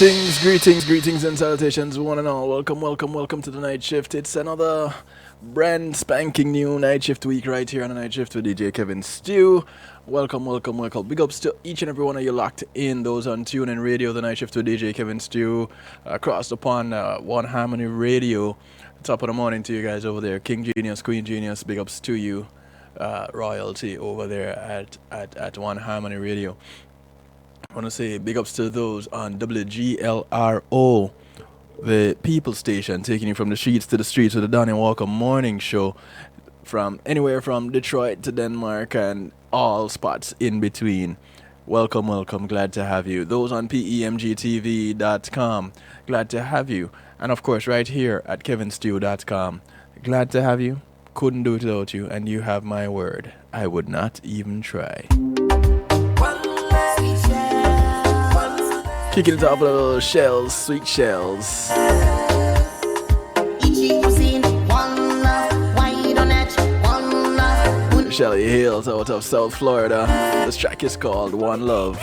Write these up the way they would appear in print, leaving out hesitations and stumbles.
Greetings and salutations, one and all. Welcome to the night shift. It's another brand spanking new night shift week right here on the night shift with DJ Kevin Stew. Welcome. Big ups to each and every one of you locked in, those on TuneIn Radio, the night shift with DJ Kevin Stew, across upon One Harmony Radio. Top of the morning to you guys over there. King Genius, Queen Genius, big ups to you. Royalty over there at One Harmony Radio. I want to say big ups to those on WGLRO, the People Station, taking you from the sheets to the streets with the Donnie Walker Morning Show, from anywhere from Detroit to Denmark and all spots in between. Welcome, glad to have you. Those on PEMGTV.com, glad to have you. And of course right here at KevinStew.com, glad to have you. Couldn't do it without you, and you have my word. I would not even try. Kicking it off with a little shells, sweet shells. Shelly Hills out of South Florida. This track is called One Love.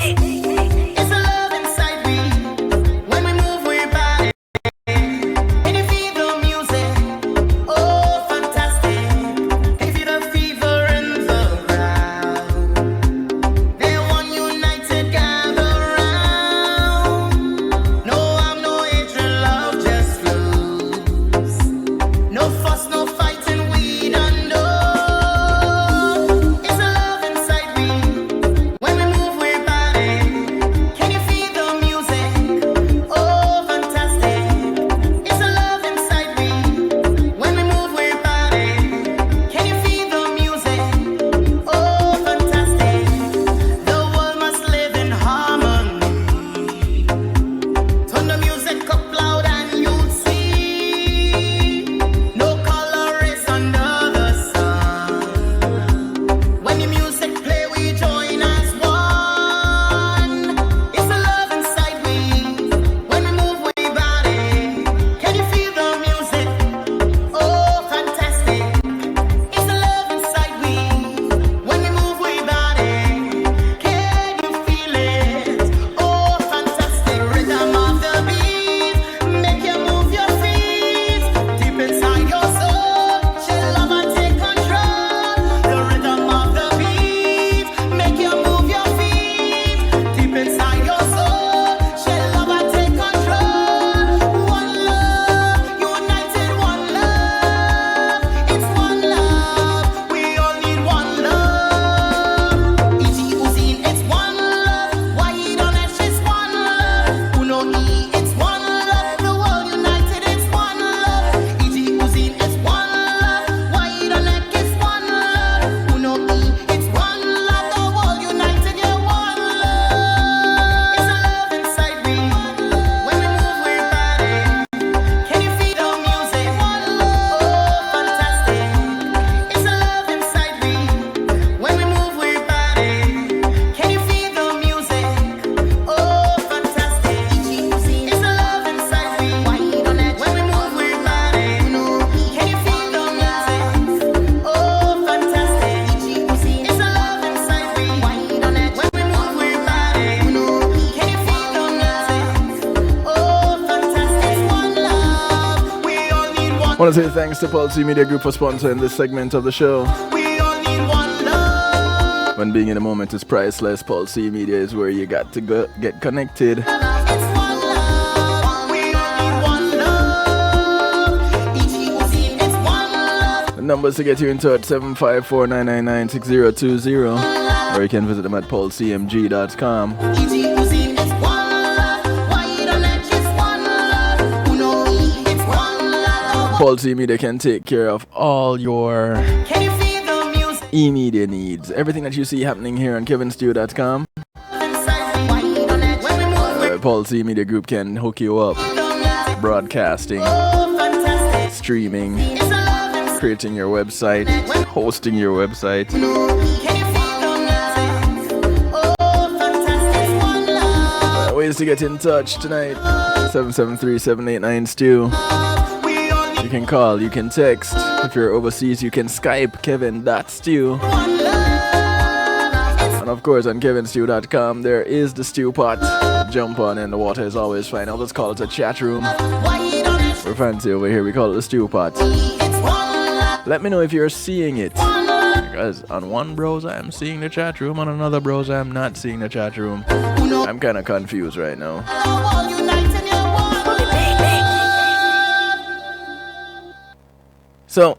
I want to say thanks to Paul C Media Group for sponsoring this segment of the show. When being in a moment is priceless, Paul C Media is where you got to go get connected. The numbers to get you in touch, 754-999-6020, or you can visit them at paulcmg.com. Paul C Media can take care of all your e-media needs. Everything that you see happening here on kevinstew.com, Paul C Media Group can hook you up. Broadcasting, streaming, creating your website, hosting your website. Ways to get in touch tonight, 773-789-STEW. You can call, you can text. If you're overseas, you can Skype Kevin.Stew. And of course, on kevinstew.com, there is the stew pot. Jump on in, the water is always fine. I'll just call it a chat room. We're fancy over here, we call it the stew pot. Let me know if you're seeing it. Because on one browser, I'm seeing the chat room. On another browser, I'm not seeing the chat room. I'm kind of confused right now. So,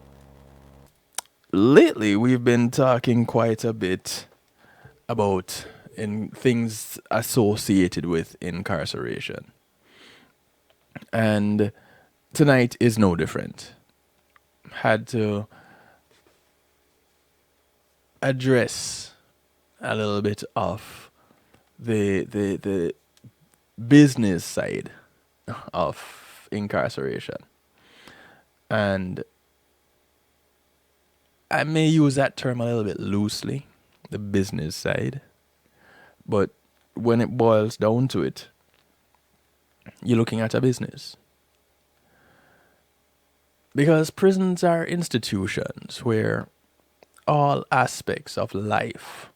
lately we've been talking quite a bit about things associated with incarceration. And tonight is no different. Had to address a little bit of the business side of incarceration. And I may use that term a little bit loosely, the business side. But when it boils down to it, you're looking at a business. Because prisons are institutions where all aspects of life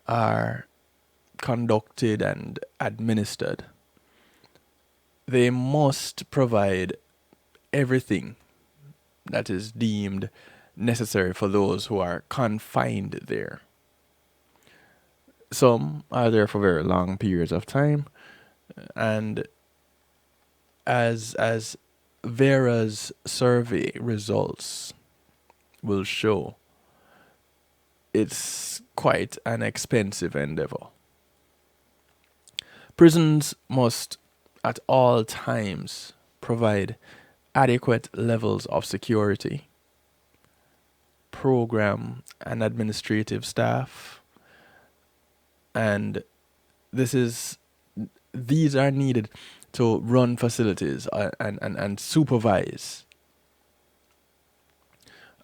are conducted and administered. They must provide everything that is deemed necessary for those who are confined there. Some are there for very long periods of time, and as Vera's survey results will show, it's quite an expensive endeavor. Prisons must at all times provide adequate levels of security, program and administrative staff, and these are needed to run facilities and supervise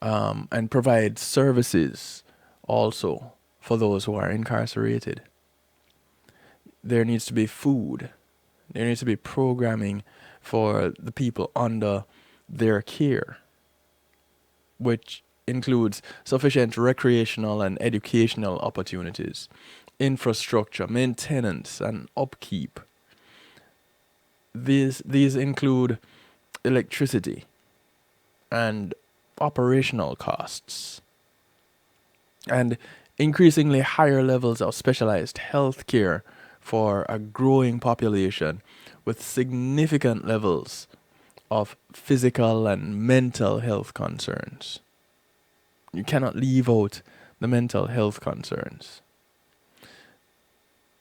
and provide services also for those who are incarcerated. There needs to be food. There needs to be programming for the people under their care, which includes sufficient recreational and educational opportunities, infrastructure, maintenance, and upkeep. These include electricity and operational costs, and increasingly higher levels of specialized health care for a growing population with significant levels of physical and mental health concerns. You cannot leave out the mental health concerns.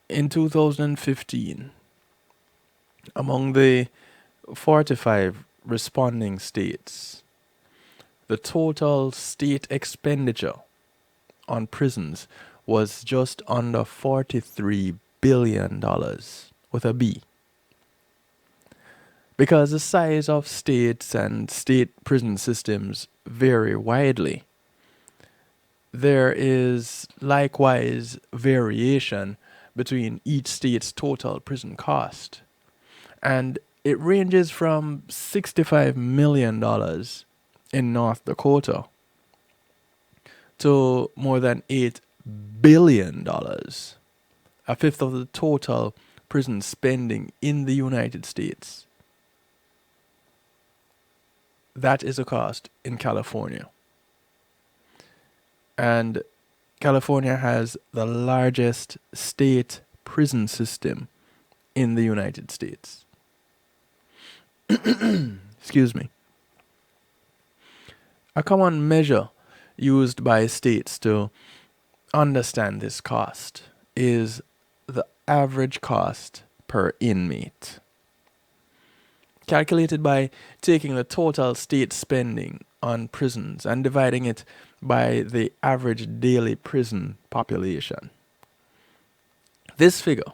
In 2015, among the 45 responding states, the total state expenditure on prisons was just under $43 billion with a B. Because the size of states and state prison systems vary widely, there is likewise variation between each state's total prison cost. And it ranges from $65 million in North Dakota to more than $8 billion, a fifth of the total prison spending in the United States. That is a cost in California. And California has the largest state prison system in the United States. Excuse me. A common measure used by states to understand this cost is the average cost per inmate, calculated by taking the total state spending on prisons and dividing it by the average daily prison population. This figure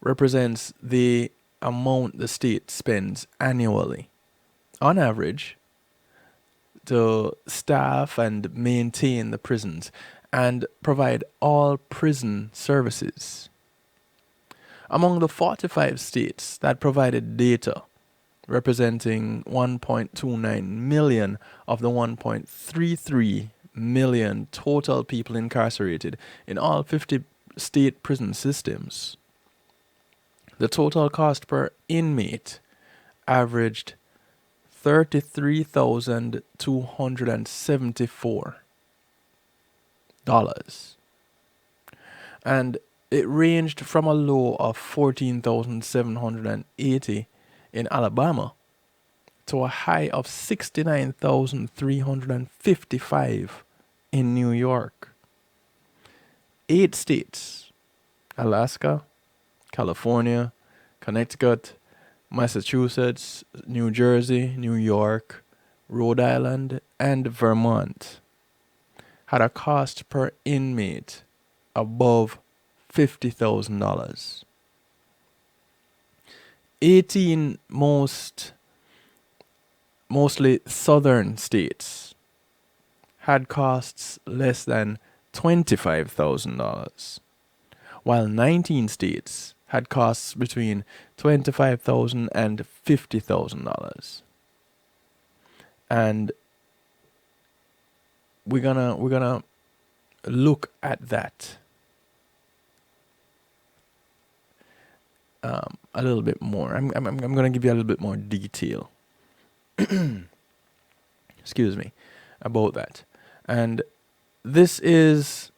represents the amount the state spends annually, on average, to staff and maintain the prisons and provide all prison services. Among the 45 states that provided data representing 1.29 million of the 1.33 million total people incarcerated in all 50 state prison systems, the total cost per inmate averaged $33,274. And it ranged from a low of 14,780 in Alabama to a high of 69,355 in New York. 8 states: Alaska, California, Connecticut, Massachusetts, New Jersey, New York, Rhode Island, and Vermont had a cost per inmate above $50,000. 18 mostly southern states had costs less than $25,000, while 19 states had costs between $25,000 and $50,000. And we're gonna look at that a little bit more. I'm gonna give you a little bit more detail. Excuse me, about that. And this is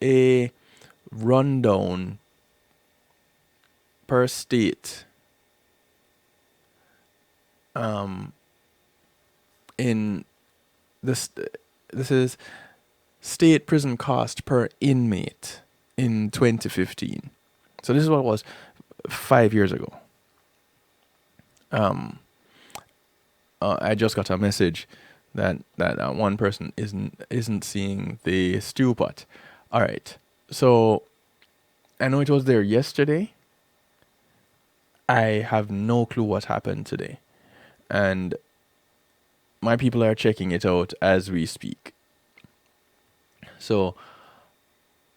a rundown per state in this is state prison cost per inmate in 2015. So this is what it was 5 years ago. I just got a message that one person isn't seeing the stew pot. All right, so I know it was there yesterday. I have no clue what happened today, and my people are checking it out as we speak. So,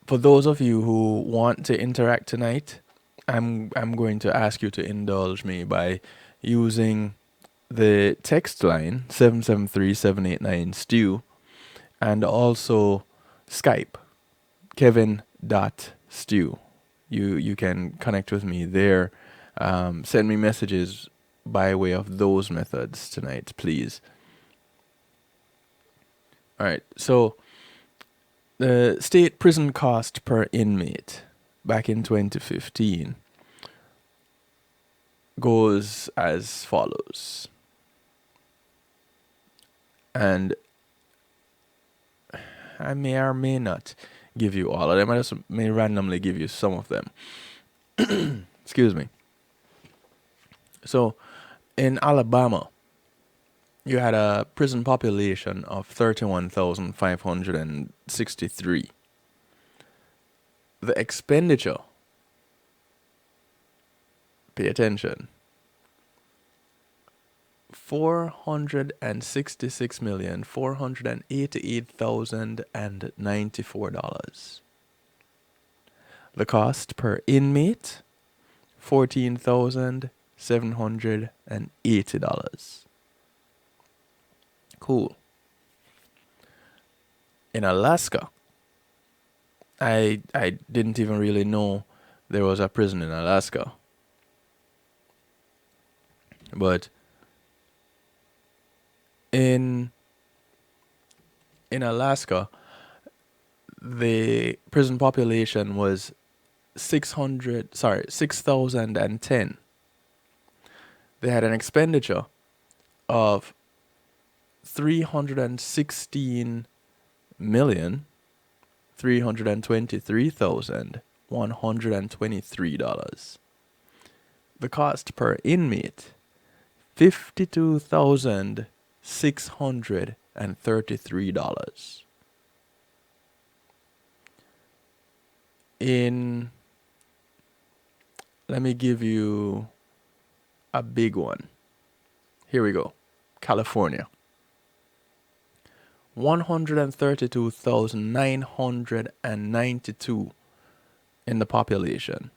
for those of you who want to interact tonight, I'm going to ask you to indulge me by using the text line 773-789-STEW and also Skype Kevin.stew. You can connect with me there. Send me messages by way of those methods tonight, please. All right, so the state prison cost per inmate back in 2015 goes as follows. And I may or may not give you all of them. I just may randomly give you some of them. Excuse me. So, in Alabama, you had a prison population of 31,563. The expenditure, pay attention, $466,488,094. The cost per inmate, $14,780. Cool. In Alaska, I didn't even really know there was a prison in Alaska. But in Alaska, the prison population was 6,010. They had an expenditure of $316,323,123. The cost per inmate, $52,633. Let me give you a big one. Here we go. California. 132,992 in the population.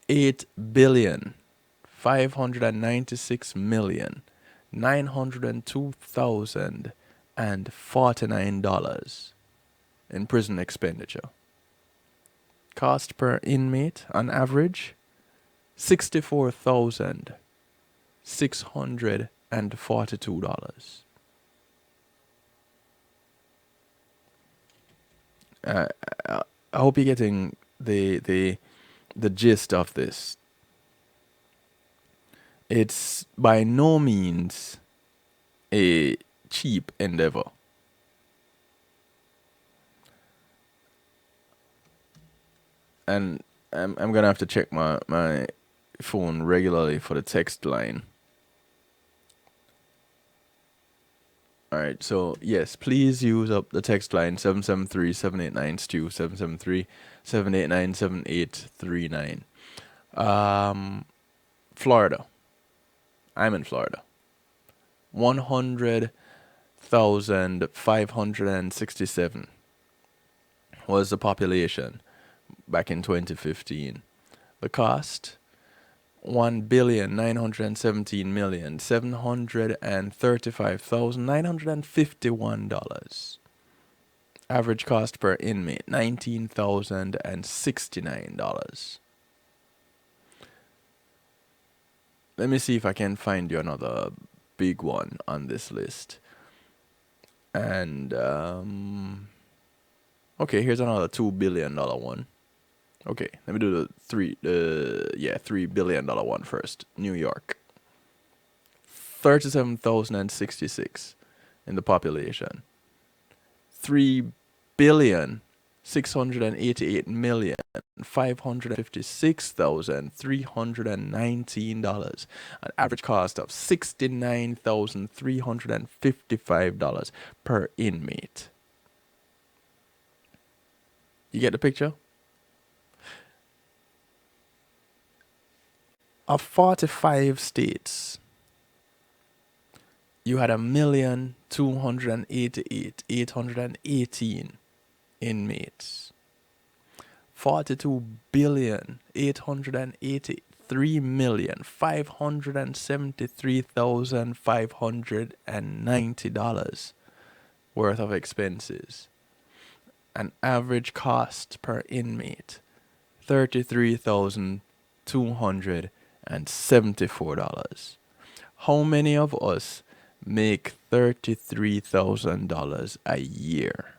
8,596,902,000 $649 in prison expenditure. Cost per inmate on average $64,642. I hope you're getting the gist of this. It's by no means a cheap endeavor. And I'm gonna have to check my phone regularly for the text line. Alright, so yes, please use up the text line 773-789-STEW, 773-789-7839. Florida. I'm in Florida. 100,567 was the population back in 2015. The cost, $1,917,735,951. Average cost per inmate, $19,069. Let me see if I can find you another big one on this list. And okay, here's another $2 billion one. Okay, let me do the $3 billion one first. New York, 37,066 in the population. 3,688,556,319. An average cost of $69,355 per inmate. You get the picture? Of 45 states, you had 1,288,818 inmates. 42,883,573,590 worth of expenses. An average cost per inmate, $33,274. How many of us make $33,000 a year?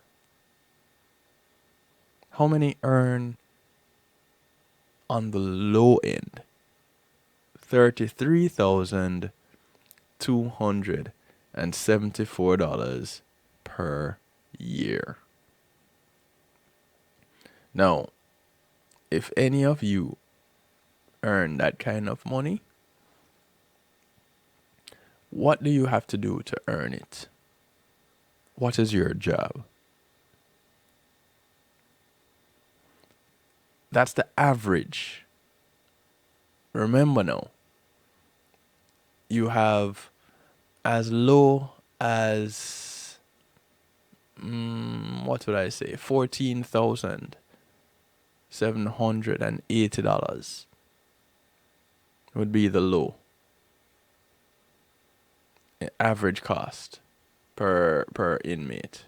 How many earn on the low end $33,274 per year? Now, if any of you earn that kind of money, what do you have to do to earn it? What is your job? That's the average. Remember now, you have as low as, what would I say, $14,780 would be the low. Average cost per inmate.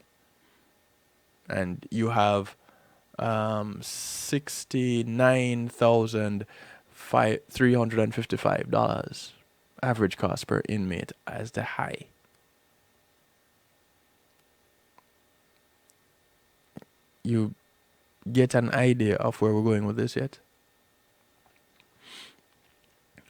And you have $69,355 average cost per inmate as the high. You get an idea of where we're going with this yet?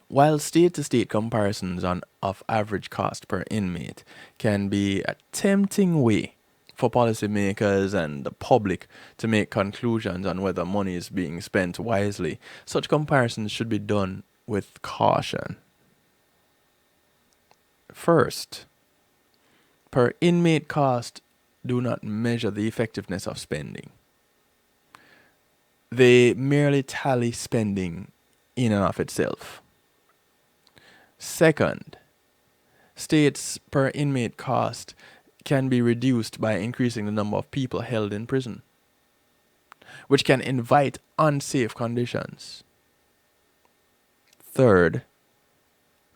While state-to-state comparisons of average cost per inmate can be a tempting way for policymakers and the public to make conclusions on whether money is being spent wisely, such comparisons should be done with caution. First, per inmate cost do not measure the effectiveness of spending. They merely tally spending in and of itself. Second, states per inmate cost can be reduced by increasing the number of people held in prison, which can invite unsafe conditions. Third,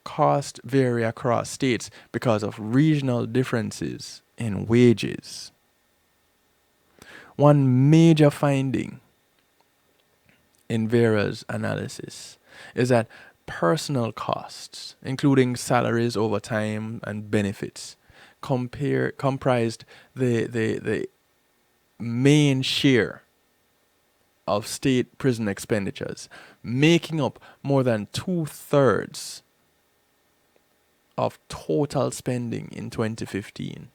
costs vary across states because of regional differences in wages. One major finding in Vera's analysis is that personal costs, including salaries, overtime, and benefits, comprised the main share of state prison expenditures, making up more than 2/3 of total spending in 2015.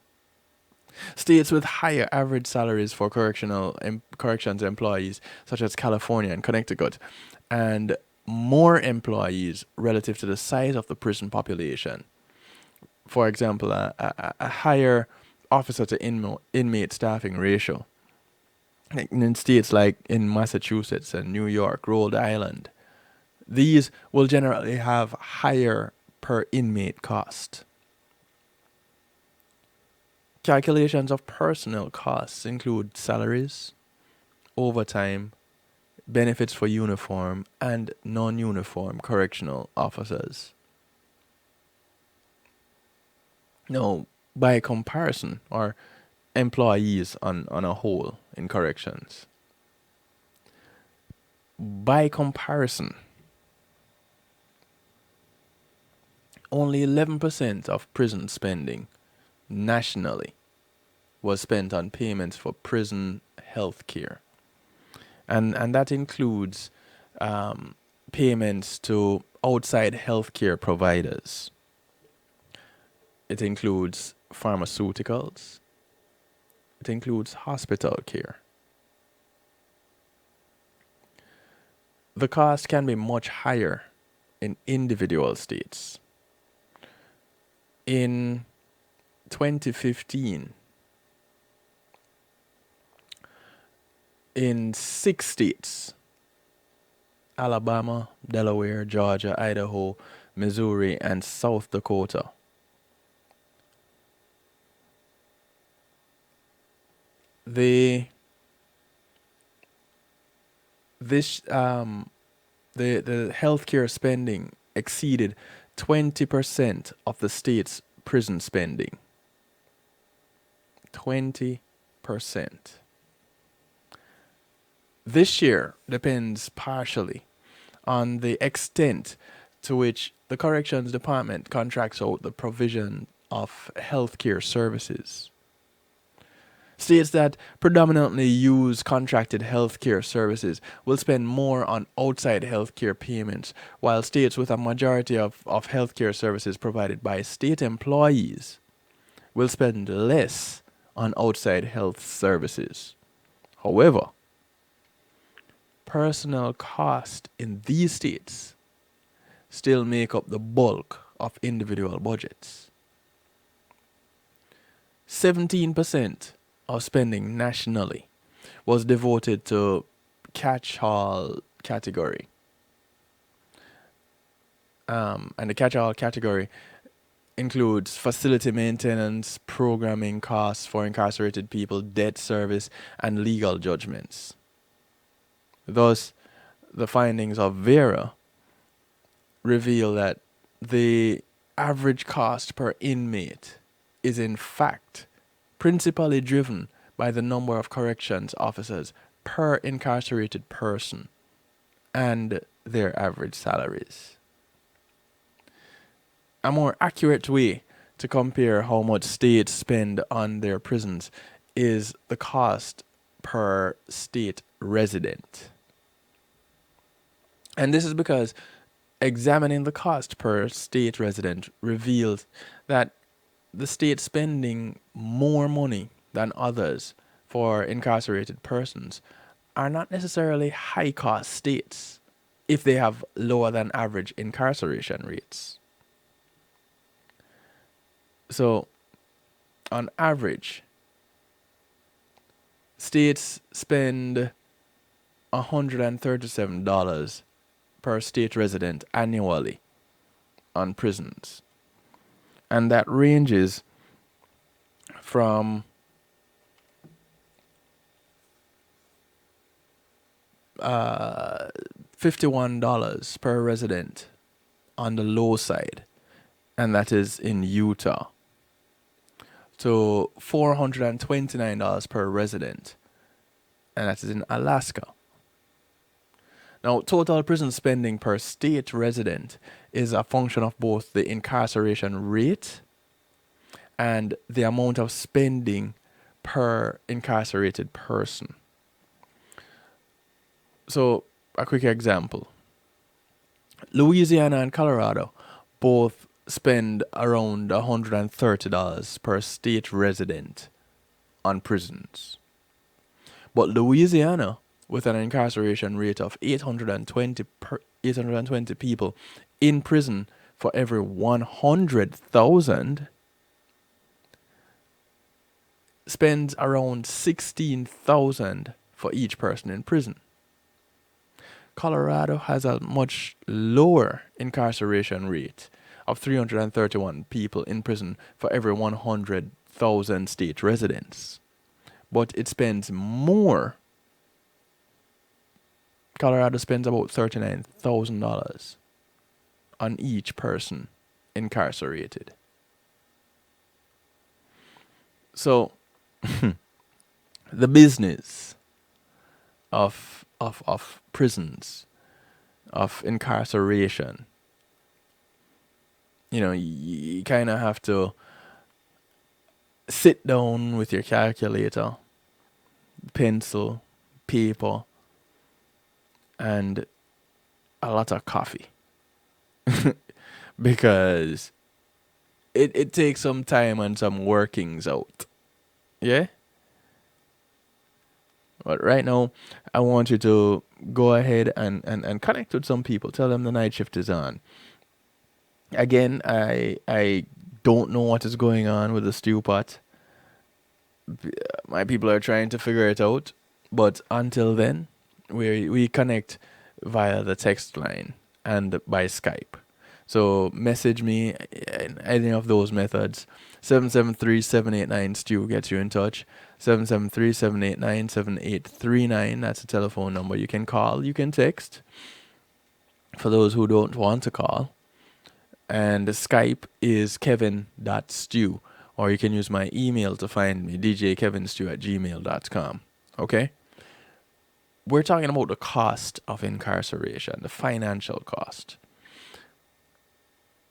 States with higher average salaries for corrections employees, such as California and Connecticut, and more employees relative to the size of the prison population. For example, a higher officer to inmate staffing ratio. In states like in Massachusetts and New York, Rhode Island, these will generally have higher per inmate cost. Calculations of personnel costs include salaries, overtime, benefits for uniform and non-uniform correctional officers. Now, by comparison, or employees on a whole in corrections. By comparison, only 11% of prison spending nationally was spent on payments for prison health care. And that includes payments to outside healthcare providers. It includes pharmaceuticals. It includes hospital care. The cost can be much higher in individual states. In 2015, in 6 states, Alabama, Delaware, Georgia, Idaho, Missouri, and South Dakota, the healthcare spending exceeded 20% of the state's prison spending. 20%. This share depends partially on the extent to which the Corrections Department contracts out the provision of healthcare services. States that predominantly use contracted healthcare services will spend more on outside healthcare payments, while states with a majority of healthcare services provided by state employees will spend less on outside health services. However, personnel costs in these states still make up the bulk of individual budgets. 17% of spending nationally was devoted to catch-all category. And the catch-all category includes facility maintenance, programming costs for incarcerated people, debt service, and legal judgments. Thus, the findings of Vera reveal that the average cost per inmate is in fact principally driven by the number of corrections officers per incarcerated person and their average salaries. A more accurate way to compare how much states spend on their prisons is the cost per state resident. And this is because examining the cost per state resident reveals that the state spending more money than others for incarcerated persons are not necessarily high-cost states if they have lower than average incarceration rates. So, on average, states spend $137 per state resident annually on prisons. And that ranges from $51 per resident on the low side and that is in Utah, to $429 per resident, and that is in Alaska. Now, total prison spending per state resident is a function of both the incarceration rate and the amount of spending per incarcerated person. So, a quick example. Louisiana and Colorado both spend around $130 per state resident on prisons. But Louisiana, with an incarceration rate of 820 people in prison for every 100,000, spends around 16,000 for each person in prison. Colorado has a much lower incarceration rate of 331 people in prison for every 100,000 state residents. But it spends more. Colorado spends about $39,000 on each person incarcerated. So, the business of prisons, of incarceration, you kind of have to sit down with your calculator, pencil, paper, and a lot of coffee. Because it takes some time and some workings out. Yeah? But right now, I want you to go ahead and connect with some people. Tell them the night shift is on. Again, I don't know what is going on with the stew pot. My people are trying to figure it out. But until then, we connect via the text line and by Skype. So message me in any of those methods. 773-789-STEW gets you in touch. 773-789-7839. That's the telephone number. You can call, you can text. For those who don't want to call. And the Skype is kevin.stew. Or you can use my email to find me, djkevinstew@gmail.com. Okay? We're talking about the cost of incarceration, the financial cost.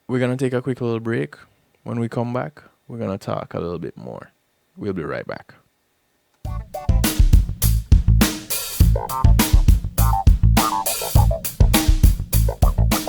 We're going to take a quick little break. When we come back, we're going to talk a little bit more. We'll be right back.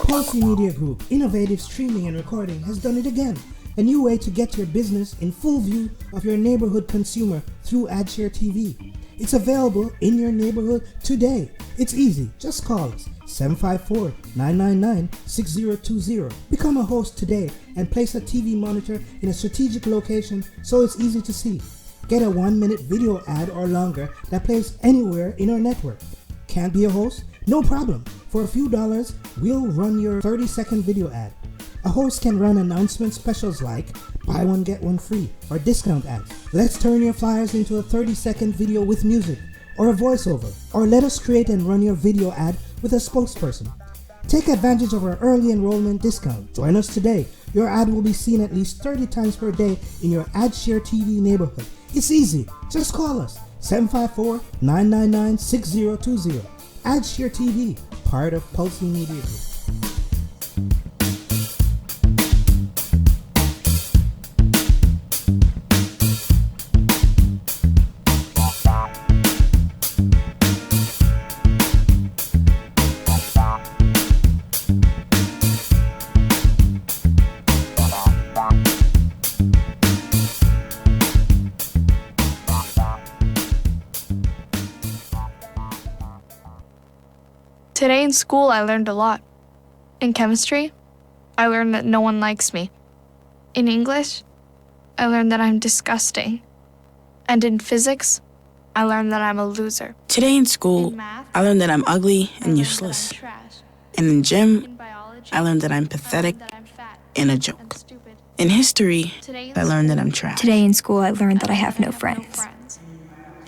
Policy Media Group, innovative streaming and recording, has done it again. A new way to get your business in full view of your neighborhood consumer through AdShare TV. It's available in your neighborhood today. It's easy. Just call us 754-999-6020. Become a host today and place a TV monitor in a strategic location so it's easy to see. Get a 1-minute video ad or longer that plays anywhere in our network. Can't be a host? No problem. For a few dollars, we'll run your 30-second video ad. A host can run announcement specials like buy one get one free or discount ads. Let's turn your flyers into a 30-second video with music or a voiceover, or let us create and run your video ad with a spokesperson. Take advantage of our early enrollment discount. Join us today. Your ad will be seen at least 30 times per day in your AdShare TV neighborhood. It's easy. Just call us 754-999-6020. AdShare TV, part of Pulse Media Group. Today in school, I learned a lot. In chemistry, I learned that no one likes me. In English, I learned that I'm disgusting. And in physics, I learned that I'm a loser. Today in school, In math, I learned that I'm ugly I and learned useless. that I'm trash. And in gym, In biology, I learned that I'm pathetic I learned that I'm fat and a and joke. stupid. In history, Today in I learned that school, I'm trash. Today in school, I learned that I have no friends.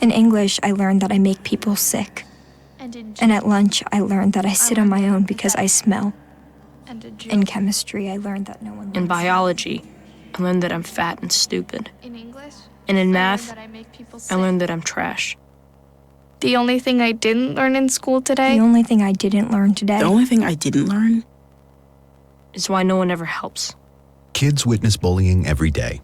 In English, I learned that I make people sick. And in And at lunch, I learned that I sit on my own because I smell. And a joke. In chemistry, I learned that no one In likes biology, I learned that I'm fat and stupid. In English, And in I math, learned that I make people I sick. learned that I'm trash. The only thing I didn't learn in school today. The only thing I didn't learn today. The only thing I didn't learn Is why no one ever helps. Kids witness bullying every day.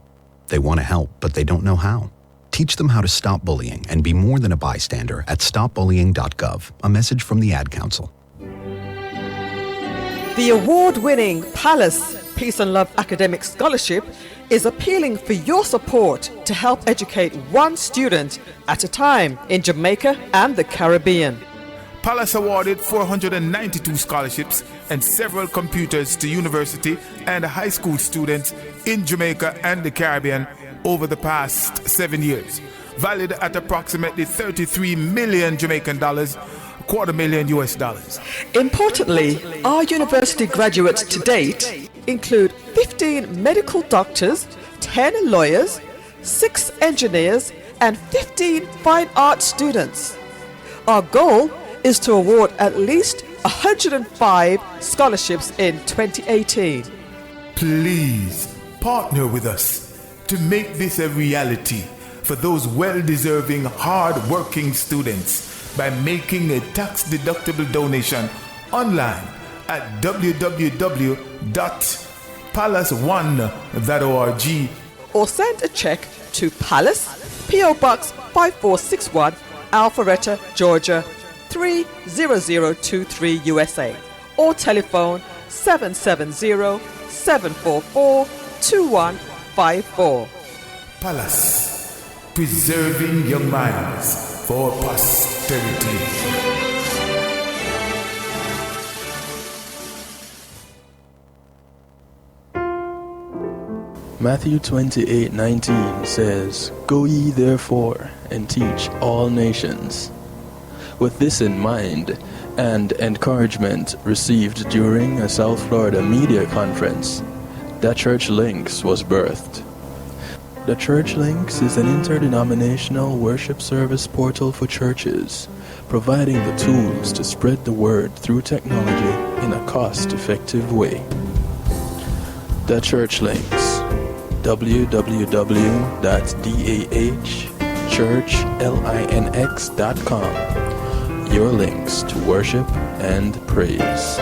They want to help, but they don't know how. Teach them how to stop bullying and be more than a bystander at stopbullying.gov. A message from the Ad Council. The award-winning Palace Peace and Love Academic Scholarship is appealing for your support to help educate one student at a time in Jamaica and the Caribbean. Palace awarded 492 scholarships and several computers to university and high school students in Jamaica and the Caribbean over the past 7 years, valued at approximately 33 million Jamaican dollars, $250,000 US. Importantly, our university graduates to date include 15 medical doctors, 10 lawyers, 6 engineers, and 15 fine arts students. Our goal is to award at least 105 scholarships in 2018. Please partner with us to make this a reality for those well-deserving, hard-working students by making a tax-deductible donation online at www.palace1.org or send a check to Palace, P.O. Box 5461, Alpharetta, Georgia 30023 USA, or telephone 770-744-2154. Palace, preserving young minds for posterity. Matthew 28:19 says, "Go ye therefore and teach all nations." With this in mind, and encouragement received during a South Florida media conference, The Church Links was birthed. The Church Links is an interdenominational worship service portal for churches, providing the tools to spread the word through technology in a cost-effective way. The Church Links, www.dahchurchlinx.com. Your links to worship and praise.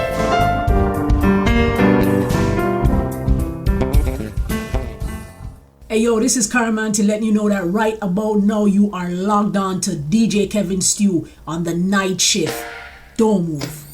Hey yo, this is Caraman to let you know that right about now you are logged on to DJ Kevin Stew on the night shift. Don't move.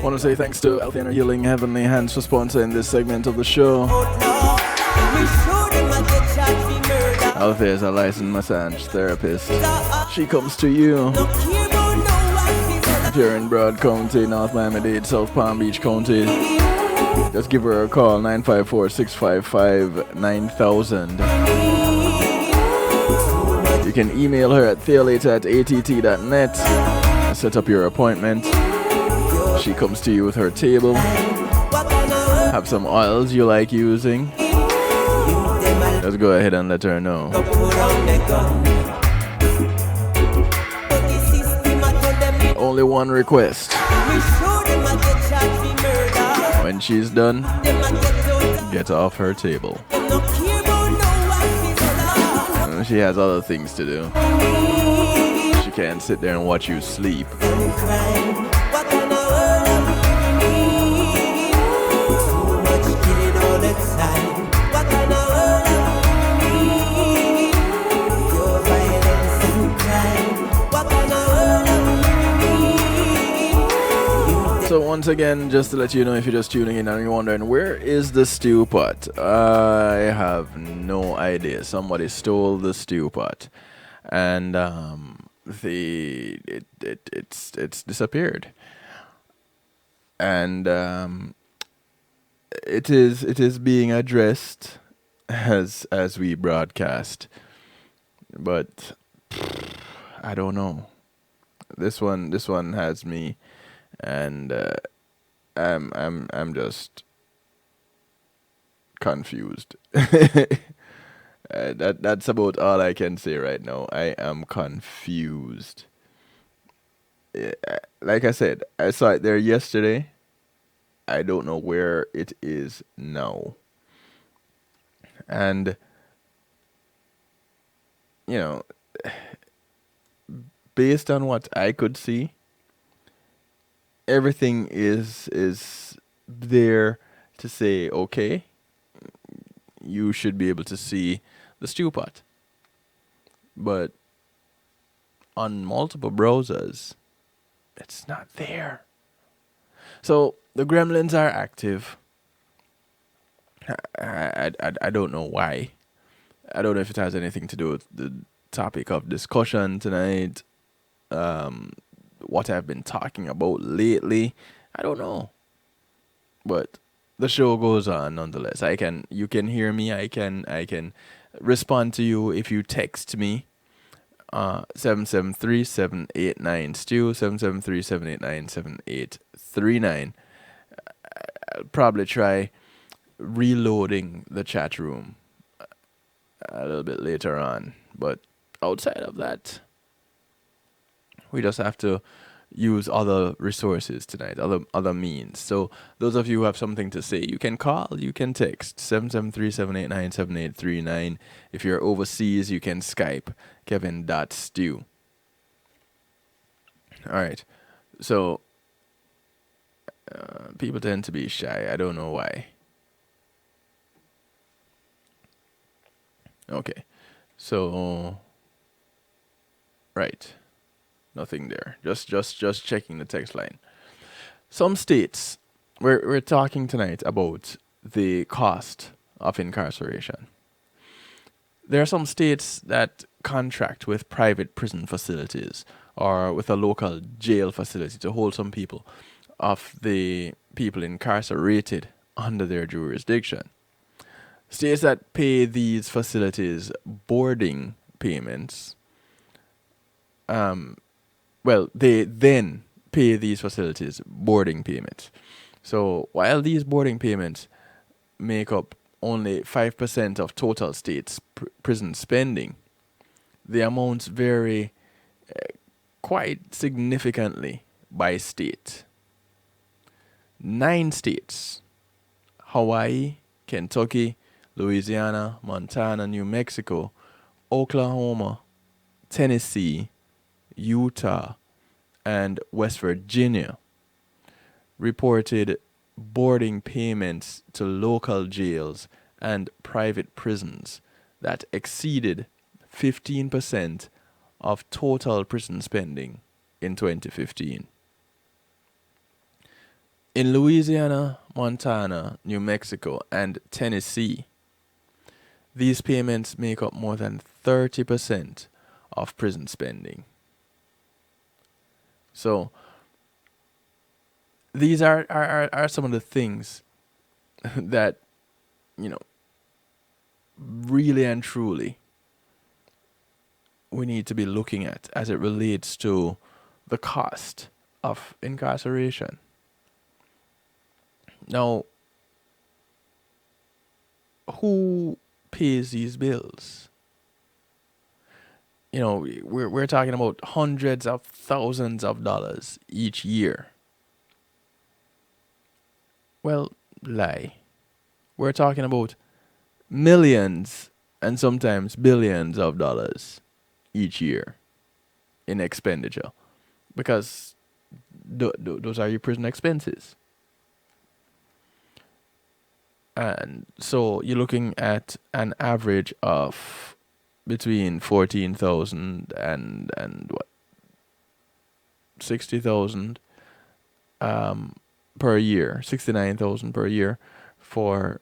Want to say thanks to Healthy Inner Healing Heavenly Hands for sponsoring this segment of the show. Althea is a licensed massage therapist. She comes to you if you're in Broad County, North Miami-Dade, South Palm Beach County. Just give her a call, 954-655-9000. You can email her at theolater@att.net and set up your appointment. She comes to you with her table. Have some oils you like using. Just go ahead and let her know. Only one request. When she's done, get off her table. She has other things to do. She can't sit there and watch you sleep. So once again, just to let you know, if you're just tuning in and you're wondering, where is the stew pot? I have no idea. Somebody stole the stew pot, and it's disappeared. And it is being addressed as we broadcast, but I don't know. This one has me. And I'm just confused. That's about all I can say right now. I am confused. Like I said, I saw it there yesterday. I don't know where it is now. And you know, based on what I could see, everything is there to say, okay, you should be able to see the stew pot. But on multiple browsers, it's not there. So the gremlins are active. I don't know why. I don't know if it has anything to do with the topic of discussion tonight. What I've been talking about lately, I don't know, but the show goes on nonetheless. You can hear me. I can respond to you if you text me. 773-789-STEW, 773-789-7839. I'll probably try reloading the chat room a little bit later on, but outside of that, we just have to use other resources tonight, other means. So those of you who have something to say, you can call, you can text 773-789-7839. If you're overseas, you can Skype Kevin.stew. All right. So people tend to be shy. I don't know why. Okay. So right. Nothing there. Just checking the text line. Some states, we're talking tonight about the cost of incarceration. There are some states that contract with private prison facilities or with a local jail facility to hold some people of the people incarcerated under their jurisdiction. States that pay these facilities boarding payments, they then pay these facilities boarding payments. So while these boarding payments make up only 5% of total state's prison spending, the amounts vary quite significantly by state. 9 states, Hawaii, Kentucky, Louisiana, Montana, New Mexico, Oklahoma, Tennessee, Utah, and West Virginia, reported boarding payments to local jails and private prisons that exceeded 15% of total prison spending in 2015. In Louisiana, Montana, New Mexico, and Tennessee, these payments make up more than 30% of prison spending. So these are some of the things that, you know, really and truly we need to be looking at as it relates to the cost of incarceration. Now, who pays these bills? You know, we're talking about hundreds of thousands of dollars each year. Well, lie. We're talking about millions and sometimes billions of dollars each year in expenditure, because those are your prison expenses. And so you're looking at an average of between 14,000 and what, 60,000 per year, 69,000 per year for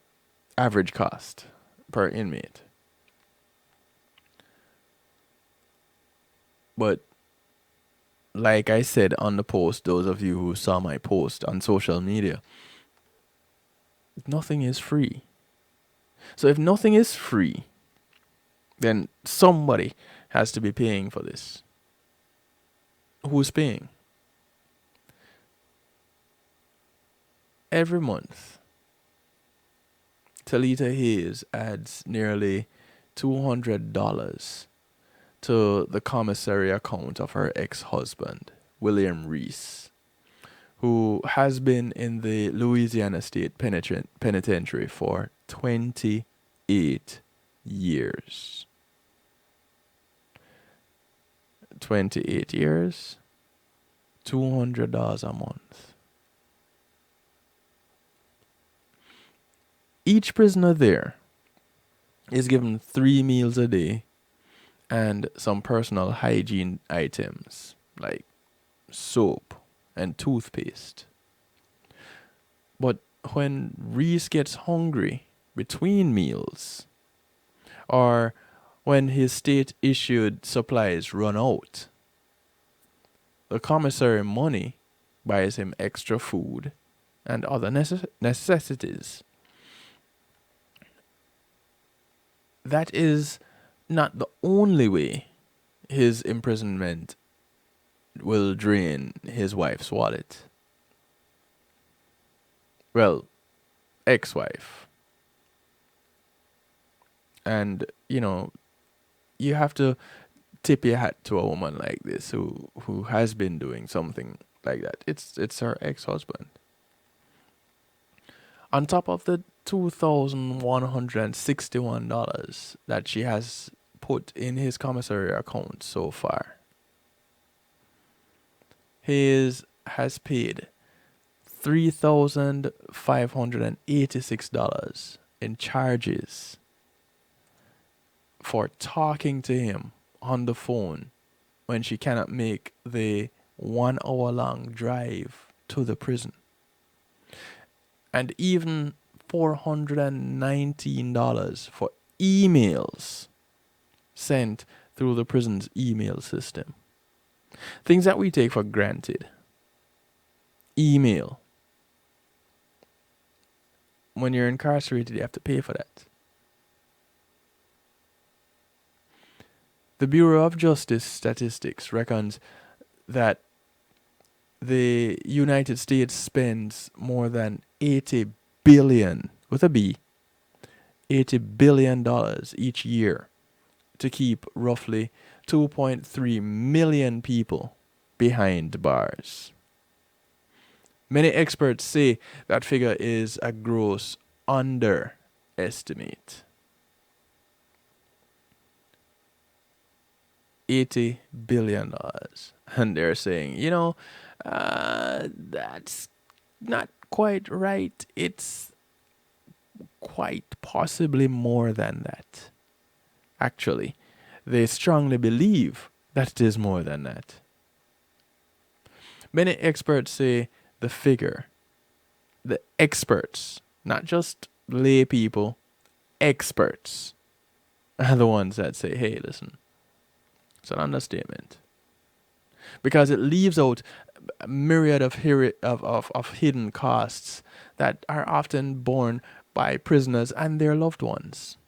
average cost per inmate. But like I said on the post, those of you who saw my post on social media, nothing is free. So if nothing is free, then somebody has to be paying for this. Who's paying? Every month, Talita Hayes adds nearly $200 to the commissary account of her ex-husband, William Reese, who has been in the Louisiana State Penitentiary for 28 years. 28 years, $200 a month. Each prisoner there is given 3 meals a day and some personal hygiene items like soap and toothpaste. But when Reese gets hungry between meals, or when his state-issued supplies run out, the commissary money buys him extra food and other necessities. That is not the only way his imprisonment will drain his wife's wallet. Well, ex-wife. And, you know, you have to tip your hat to a woman like this who has been doing something like that. It's her ex-husband. On top of the $2,161 that she has put in his commissary account so far, Hayes has paid $3,586 in charges for talking to him on the phone when she cannot make the 1 hour long drive to the prison. And even $419 for emails sent through the prison's email system. Things that we take for granted. Email. When you're incarcerated, you have to pay for that. The Bureau of Justice Statistics reckons that the United States spends more than $80 billion, with a B, $80 billion each year to keep roughly 2.3 million people behind bars. Many experts say that figure is a gross underestimate. $80 billion. And they're saying, you know, that's not quite right. It's quite possibly more than that. Actually, they strongly believe that it is more than that. Many experts say the figure the experts, not just lay people, experts are the ones that say, hey, listen, it's an understatement. Because it leaves out a myriad of hidden costs that are often borne by prisoners and their loved ones,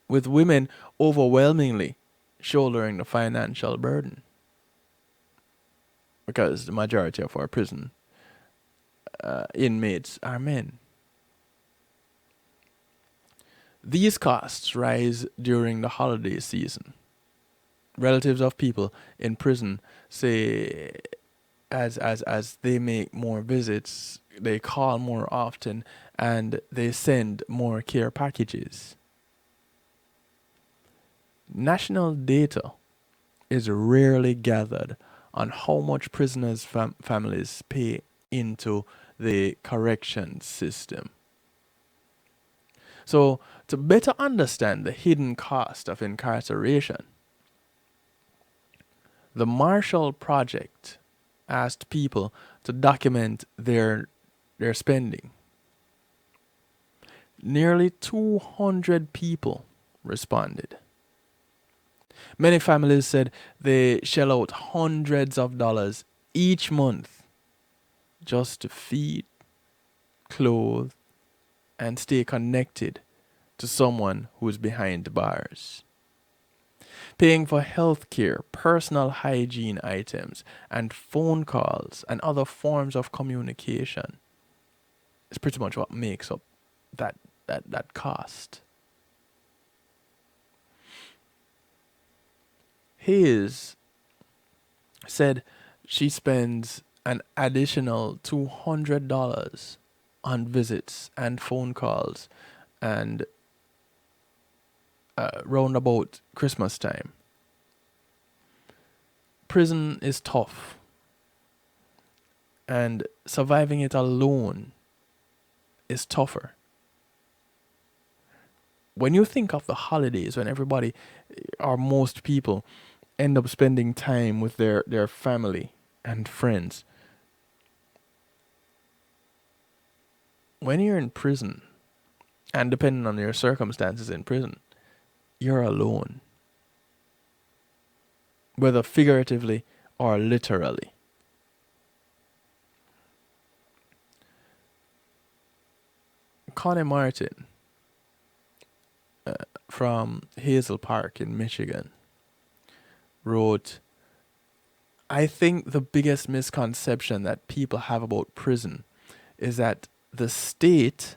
with women overwhelmingly shouldering the financial burden. Because the majority of our prison inmates are men. These costs rise during the holiday season. Relatives of people in prison say as they make more visits, they call more often, and they send more care packages. National data is rarely gathered on how much prisoners' families pay into the correction system. So, to better understand the hidden cost of incarceration, the Marshall Project asked people to document their spending. Nearly 200 people responded. Many families said they shell out hundreds of dollars each month just to feed, clothe, and stay connected to someone who is behind bars. Paying for health care, personal hygiene items, and phone calls and other forms of communication is pretty much what makes up that cost. Hayes said she spends an additional $200 on visits and phone calls and round about Christmas time. Prison is tough, and surviving it alone is tougher. When you think of the holidays, when everybody or most people end up spending time with their family and friends, when you're in prison, and depending on your circumstances in prison, you're alone, whether figuratively or literally. Connie Martin from Hazel Park in Michigan wrote, I think the biggest misconception that people have about prison is that the state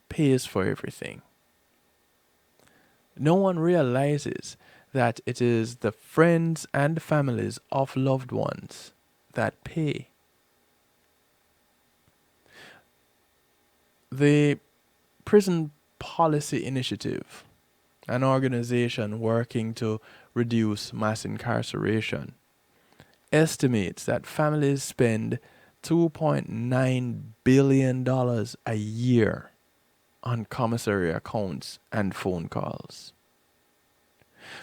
pays for everything. No one realizes that it is the friends and families of loved ones that pay. The Prison Policy Initiative, an organization working to reduce mass incarceration, estimates that families spend $2.9 billion a year on commissary accounts and phone calls.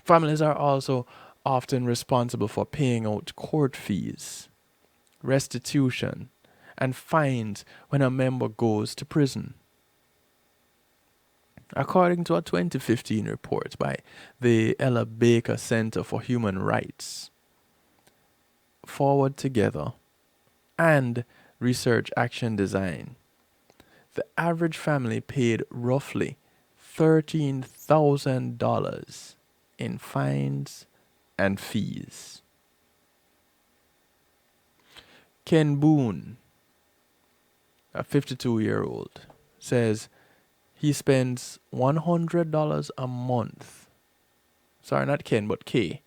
Families are also often responsible for paying out court fees, restitution, and fines when a member goes to prison. According to a 2015 report by the Ella Baker Center for Human Rights, Forward Together, and Research Action Design, the average family paid roughly $13,000 in fines and fees. Ken Boone, a 52-year-old, says he spends $100 a month. Sorry, not Ken, but Kay.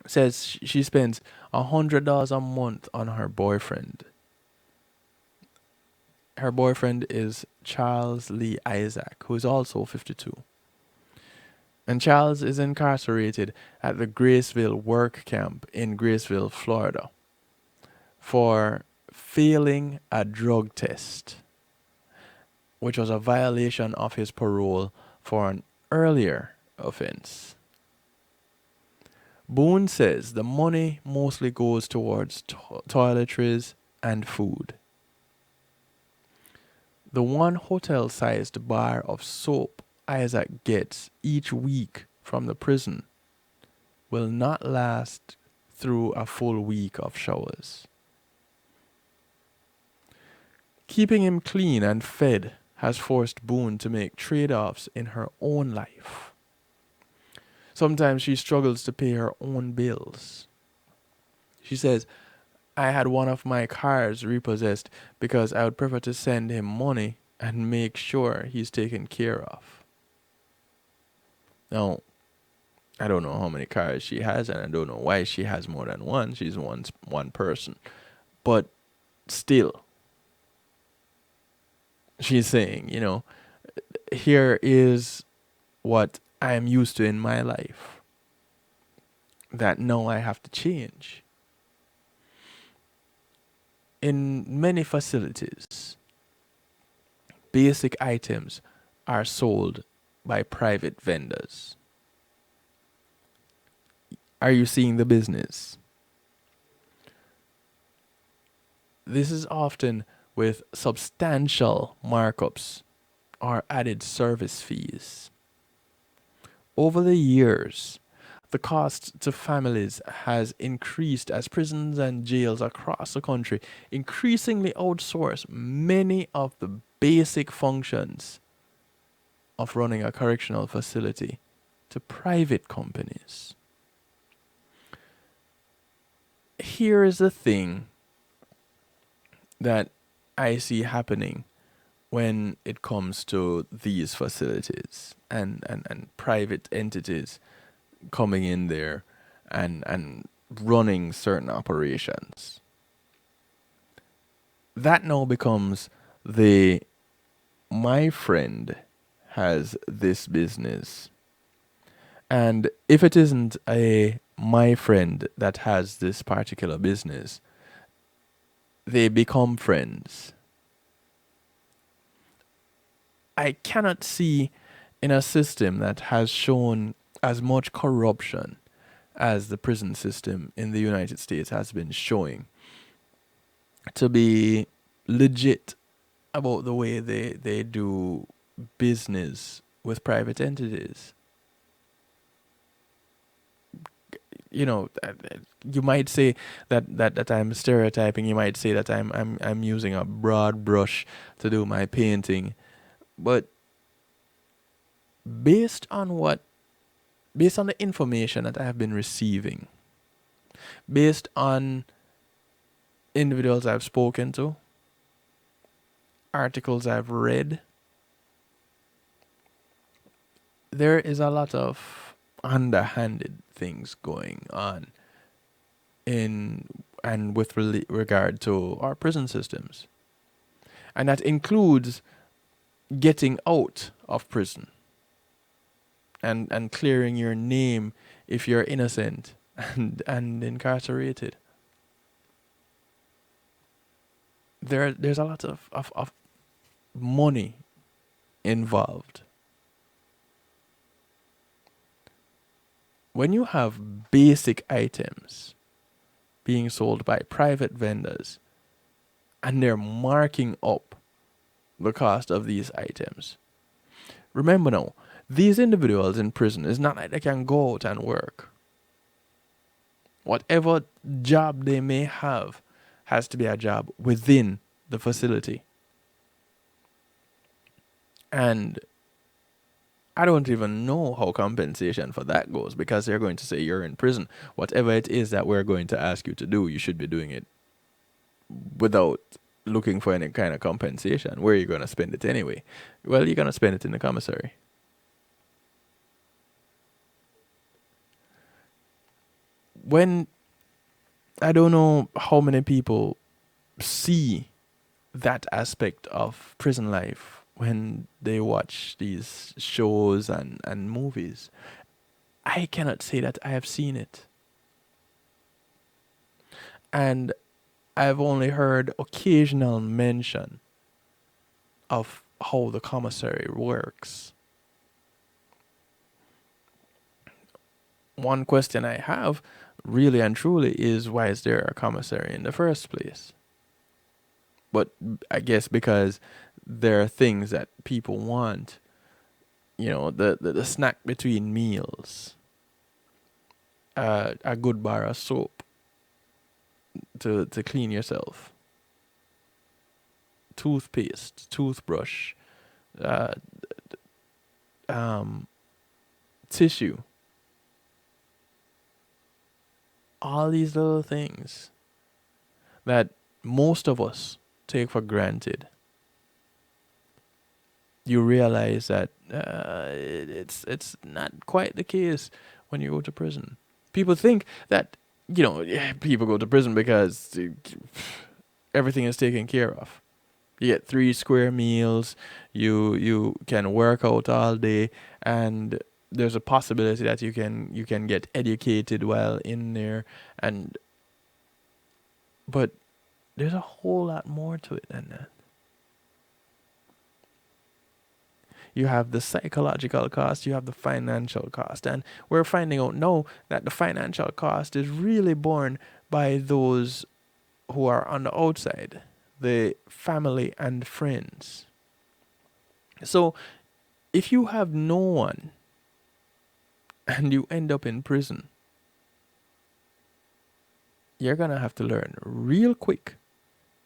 Says she spends $100 a month on her boyfriend. Her boyfriend is Charles Lee Isaac, who is also 52. And Charles is incarcerated at the Graceville work camp in Graceville, Florida, for failing a drug test, which was a violation of his parole for an earlier offense. Boone says the money mostly goes towards toiletries and food. The one hotel-sized bar of soap Isaac gets each week from the prison will not last through a full week of showers. Keeping him clean and fed has forced Boone to make trade-offs in her own life. Sometimes she struggles to pay her own bills. She says, I had one of my cars repossessed because I would prefer to send him money and make sure he's taken care of. Now, I don't know how many cars she has, and I don't know why she has more than one. She's one person. But still, she's saying, here is what I am used to in my life that now I have to change. In many facilities, basic items are sold by private vendors. Are you seeing the business? This is often with substantial markups or added service fees. Over the years, the cost to families has increased as prisons and jails across the country increasingly outsource many of the basic functions of running a correctional facility to private companies. Here is the thing that I see happening when it comes to these facilities and private entities coming in there and running certain operations. That now becomes my friend has this business. And if it isn't my friend that has this particular business, they become friends. I cannot see in a system that has shown as much corruption as the prison system in the United States has been showing to be legit about the way they do business with private entities. You might say that I'm stereotyping. You might say that I'm using a broad brush to do my painting, but based on the information that I have been receiving, based on individuals I've spoken to, articles I've read, there is a lot of underhanded things going on with regard to our prison systems. And that includes getting out of prison and clearing your name if you're innocent and incarcerated. There's a lot of money involved. When you have basic items being sold by private vendors and they're marking up the cost of these items, remember now, these individuals in prison, it's not like they can go out and work. Whatever job they may have has to be a job within the facility. And I don't even know how compensation for that goes, because they're going to say you're in prison. Whatever it is that we're going to ask you to do, you should be doing it without looking for any kind of compensation. Where are you going to spend it anyway? Well, you're going to spend it in the commissary. When I don't know how many people see that aspect of prison life when they watch these shows and movies. I cannot say that I have seen it. And I've only heard occasional mention of how the commissary works. One question I have, really and truly, is why is there a commissary in the first place? But I guess because there are things that people want. You know, the snack between meals, a good bar of soap to clean yourself, toothpaste, toothbrush, uh, um, tissue, all these little things that most of us take for granted. You realize that it's not quite the case when you go to prison. People think that, you know, people go to prison because everything is taken care of. You get 3 square meals. You can work out all day, and there's a possibility that you can get educated while in there. And but there's a whole lot more to it than that. You have the psychological cost, you have the financial cost, and we're finding out now that the financial cost is really borne by those who are on the outside, the family and friends. So if you have no one and you end up in prison, you're gonna have to learn real quick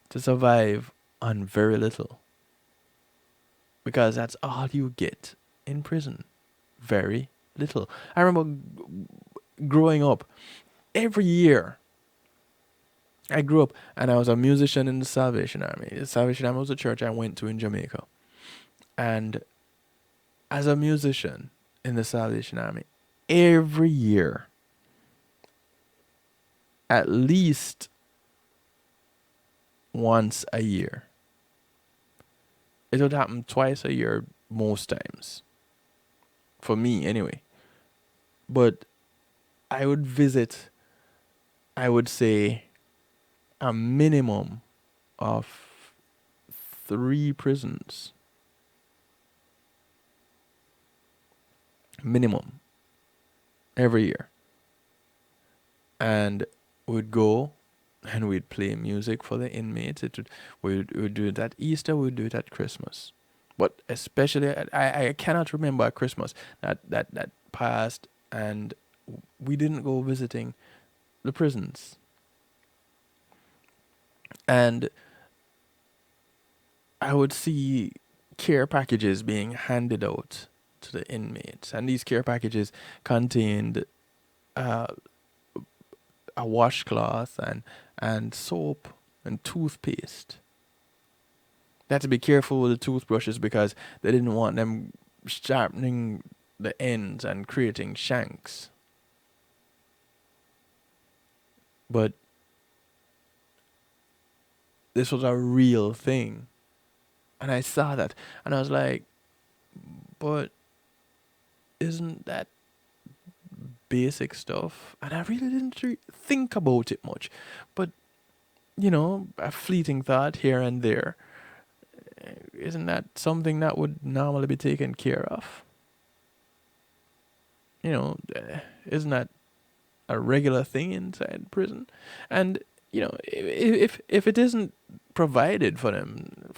to survive on very little, because that's all you get in prison. Very little. I remember growing up, every year I grew up and I was a musician in the Salvation Army. The Salvation Army was a church I went to in Jamaica. And as a musician in the Salvation Army, every year, at least once a year, it would happen twice a year most times. For me, anyway. But I would visit, I would say, a minimum of 3 prisons. Minimum. Every year. And we'd go and we'd play music for the inmates. We'd do it at Easter, we'd do it at Christmas. But especially, I cannot remember a Christmas that passed and we didn't go visiting the prisons. And I would see care packages being handed out to the inmates. And these care packages contained a washcloth and soap and toothpaste. They had to be careful with the toothbrushes because they didn't want them sharpening the ends and creating shanks. But this was a real thing. And I saw that and I was like, but isn't that basic stuff? And I really didn't think about it much. But, you know, a fleeting thought here and there. Isn't that something that would normally be taken care of? You know, isn't that a regular thing inside prison? And, you know, if it isn't provided for them,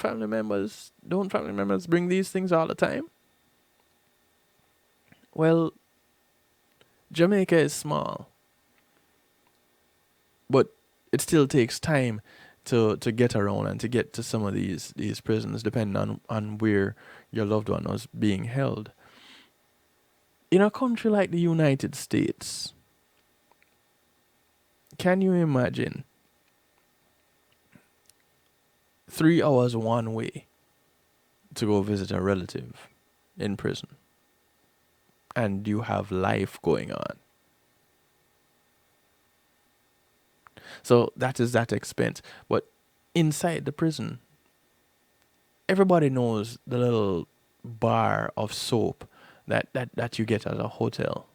don't family members bring these things all the time? Well, Jamaica is small, but it still takes time to get around and to get to some of these prisons, depending on where your loved one was being held. In a country like the United States, can you imagine 3 hours one way to go visit a relative in prison? And you have life going on. So that is that expense. But inside the prison, everybody knows the little bar of soap that you get at a hotel.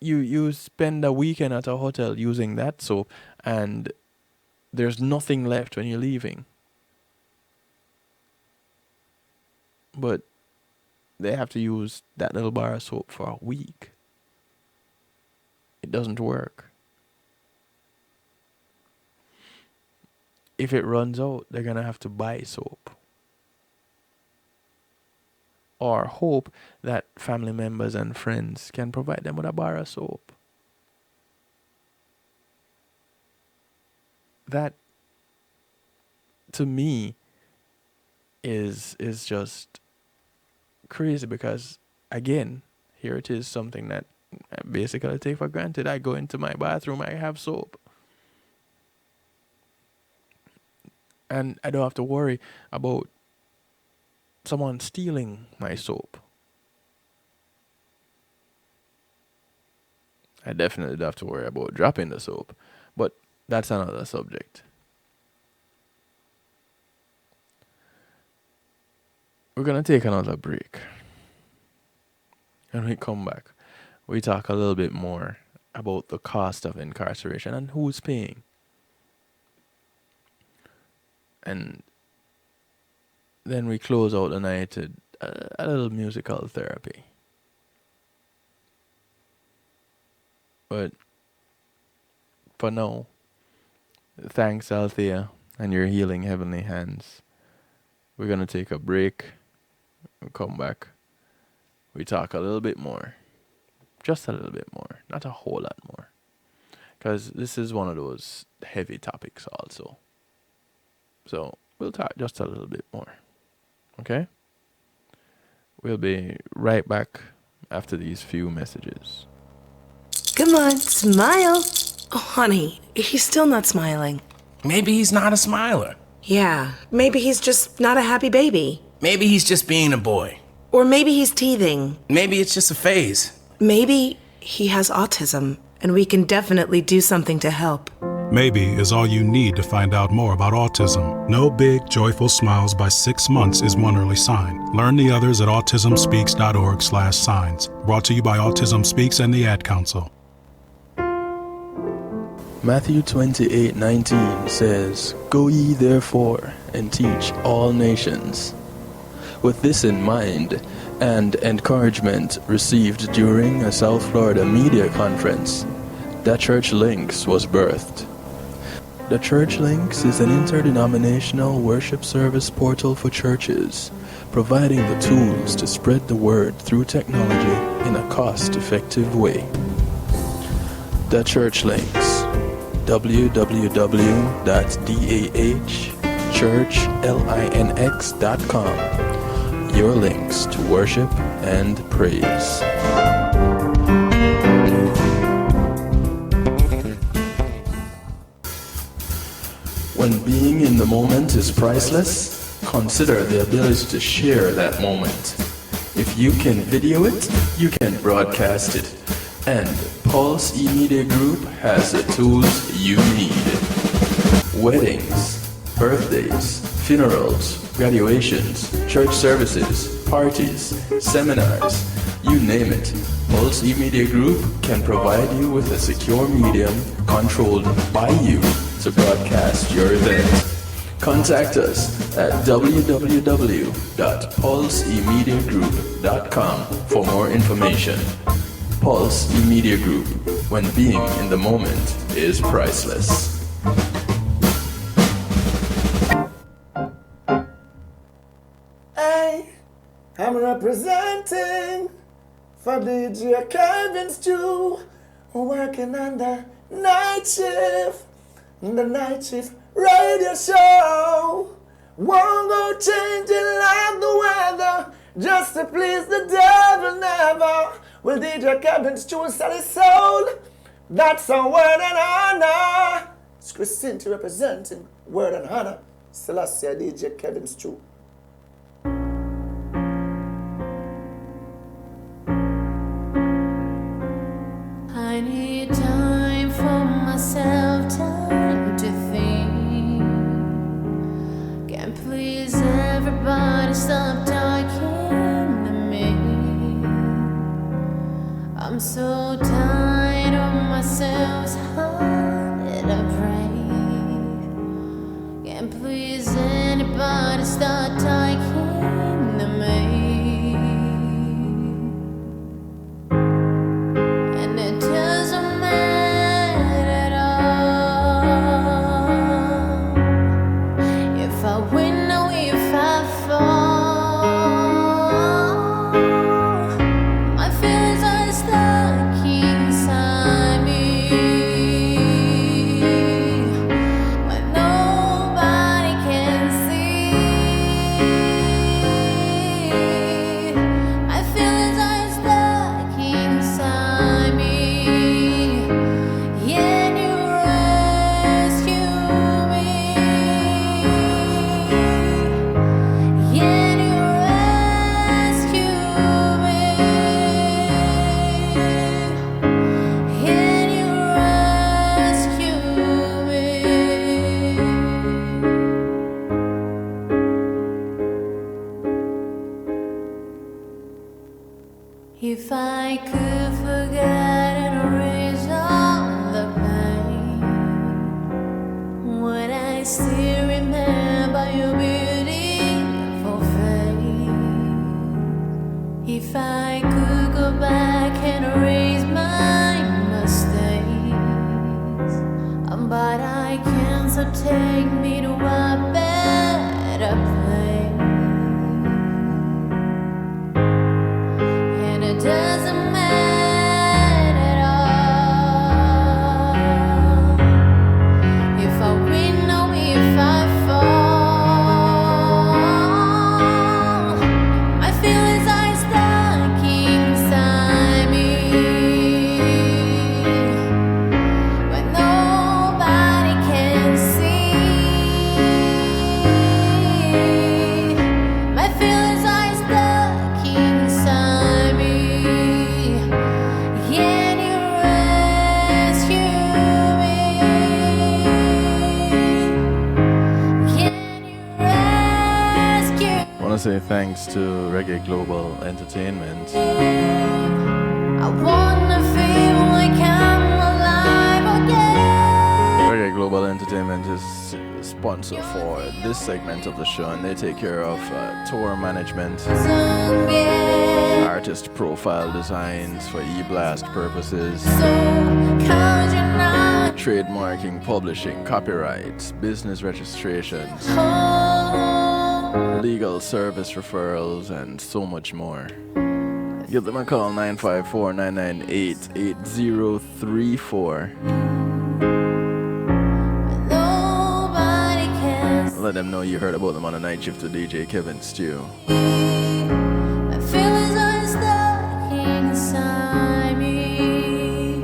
You spend a weekend at a hotel using that soap, and there's nothing left when you're leaving. But they have to use that little bar of soap for a week. It doesn't work. if it runs out, they're going to have to buy soap. Or hope that family members and friends can provide them with a bar of soap. That, to me, is just crazy because, again, here it is, something that I basically take for granted. I go into my bathroom, I have soap. And I don't have to worry about someone stealing my soap. I definitely don't have to worry about dropping the soap. But that's another subject. We're going to take another break. When we come back, we talk a little bit more about the cost of incarceration and who's paying. And then we close out the night with a little musical therapy. But for now, thanks, Althea, and your healing heavenly hands. We're going to take a break. We'll come back. We talk a little bit more. Just a little bit more. Not a whole lot more. Because this is one of those heavy topics also. So we'll talk just a little bit more. Okay? We'll be right back after these few messages. Come on, smile. Oh, honey, he's still not smiling. Maybe he's not a smiler. Yeah, maybe he's just not a happy baby. Maybe he's just being a boy. Or maybe he's teething. Maybe it's just a phase. Maybe he has autism, and we can definitely do something to help. Maybe is all you need to find out more about autism. No big, joyful smiles by 6 months is one early sign. Learn the others at autismspeaks.org/signs. Brought to you by Autism Speaks and the Ad Council. Matthew 28:19 says, "Go ye therefore and teach all nations." With this in mind, and encouragement received during a South Florida media conference, The Church Links was birthed. The Church Links is an interdenominational worship service portal for churches, providing the tools to spread the word through technology in a cost-effective way. The Church Links, www.dahchurchlinx.com. Your links to worship and praise. When being in the moment is priceless, consider the ability to share that moment. If you can video it, you can broadcast it. And Pulse E-Media Group has the tools you need. Weddings, birthdays, funerals, graduations, church services, parties, seminars, you name it. Pulse E-Media Group can provide you with a secure medium controlled by you to broadcast your event. Contact us at www.pulsemediagroup.com for more information. Pulse E-Media Group, when being in the moment is priceless. Hey, I'm representing for DJ Kevin Stew, working on the night shift radio show. Won't go changing like the weather, just to please the devil never. Will DJ Kevin Stew sell his soul? That's a word and honor. It's Christine representing word and honor. Selassie DJ Kevin Stew. I need time for myself, time to think. Can't please everybody, stop talking to me. I'm so tired of myself, hard to break. Can't please anybody, stop talking to me. say thanks to Reggae Global Entertainment. I wanna feel like I'm alive again. Reggae Global Entertainment is sponsor for this segment of the show, and they take care of tour management, artist profile designs for e-blast purposes, trademarking, publishing, copyrights, business registrations, legal service referrals, and so much more. Give them a call, 954-998-8034. Let them know you heard about them on the night shift with DJ Kevin Stew. My feelings are stuck inside me.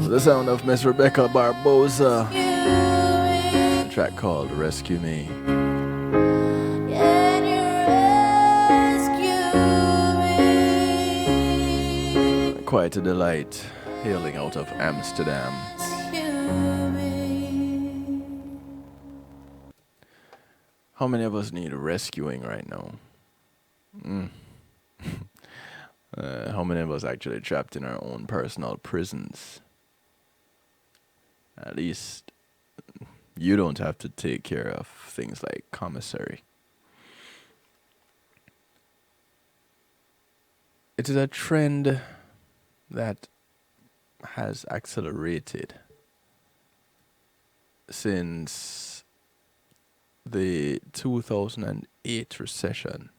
The sound of Miss Rebecca Barbosa. A track called Rescue Me. Can you rescue me? Quite a delight, hailing out of Amsterdam. How many of us need rescuing right now? How many of us actually trapped in our own personal prisons? At least you don't have to take care of things like commissary. It is a trend that has accelerated since the 2008 recession,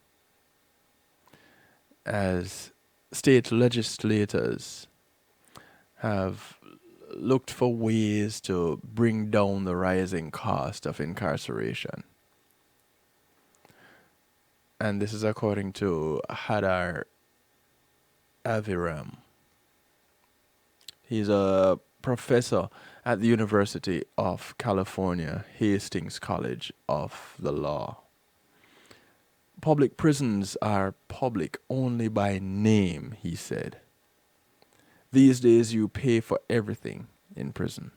as state legislators have looked for ways to bring down the rising cost of incarceration. And this is according to Hadar Aviram. He's a professor at the University of California, Hastings College of the Law. Public prisons are public only by name, he said. These days you pay for everything in prison.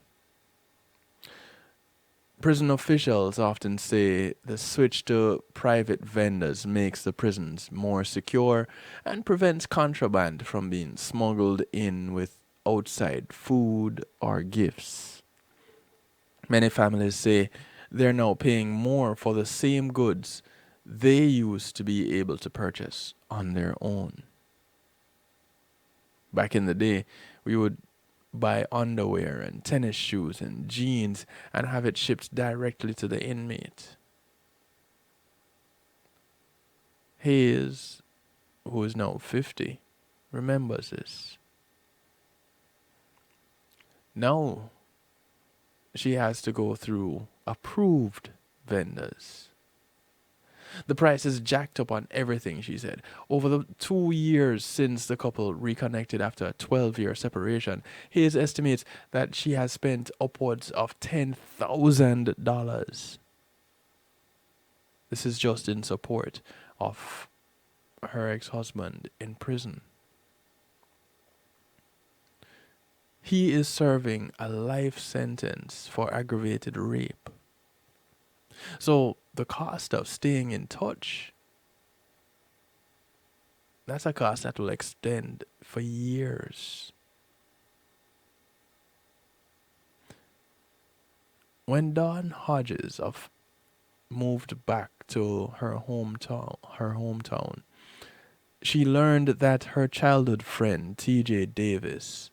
Prison officials often say the switch to private vendors makes the prisons more secure and prevents contraband from being smuggled in with outside food or gifts. Many families say they're now paying more for the same goods they used to be able to purchase on their own. Back in the day, we would buy underwear and tennis shoes and jeans and have it shipped directly to the inmate. Hayes, who is now 50, remembers this. Now, she has to go through approved vendors. The price is jacked up on everything, she said. Over the 2 years since the couple reconnected after a 12-year separation, Hayes estimates that she has spent upwards of $10,000. This is just in support of her ex-husband in prison. He is serving a life sentence for aggravated rape. So the cost of staying in touch, that's a cost that will extend for years. When Dawn Hodges moved back to her hometown, she learned that her childhood friend, T.J. Davis,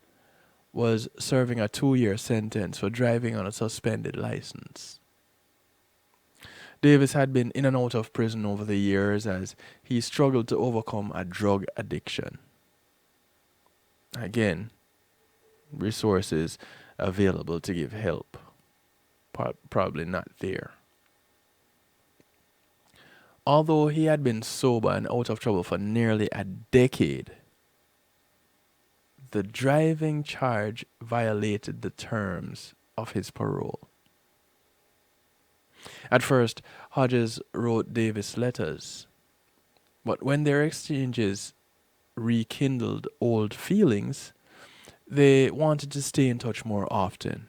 was serving a 2-year sentence for driving on a suspended license. Davis had been in and out of prison over the years as he struggled to overcome a drug addiction. Again, resources available to give help, probably not there. Although he had been sober and out of trouble for nearly a decade, the driving charge violated the terms of his parole. At first, Hodges wrote Davis letters, but when their exchanges rekindled old feelings, they wanted to stay in touch more often.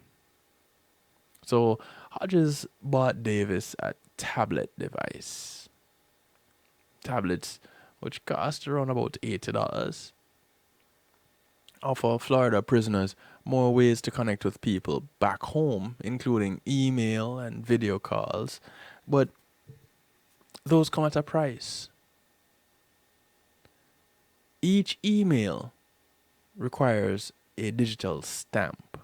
So Hodges bought Davis a tablet device. tablets, which cost around about $80, offer Florida prisoners more ways to connect with people back home, including email and video calls, but those come at a price. Each email requires a digital stamp.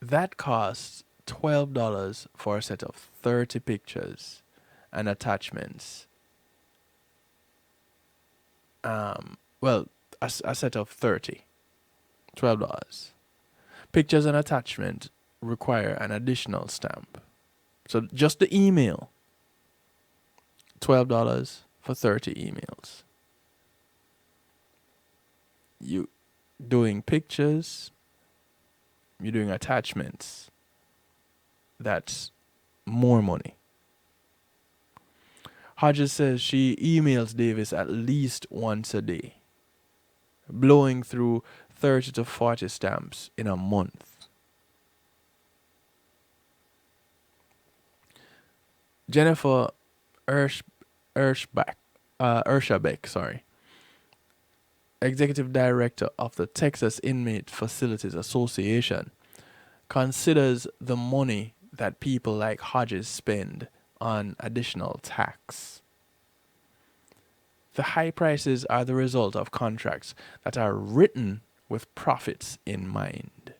That costs $12 for a set of 30 pictures and attachments. Well, a set of 30, $12. Pictures and attachment require an additional stamp. So just the email, $12 for 30 emails. You doing pictures, you're doing attachments, that's more money. Hodges says she emails Davis at least once a day, blowing through 30 to 40 stamps in a month. Jennifer Ershabek, executive director of the Texas Inmate Facilities Association, considers the money that people like Hodges spend on additional tax. The high prices are the result of contracts that are written with profits in mind.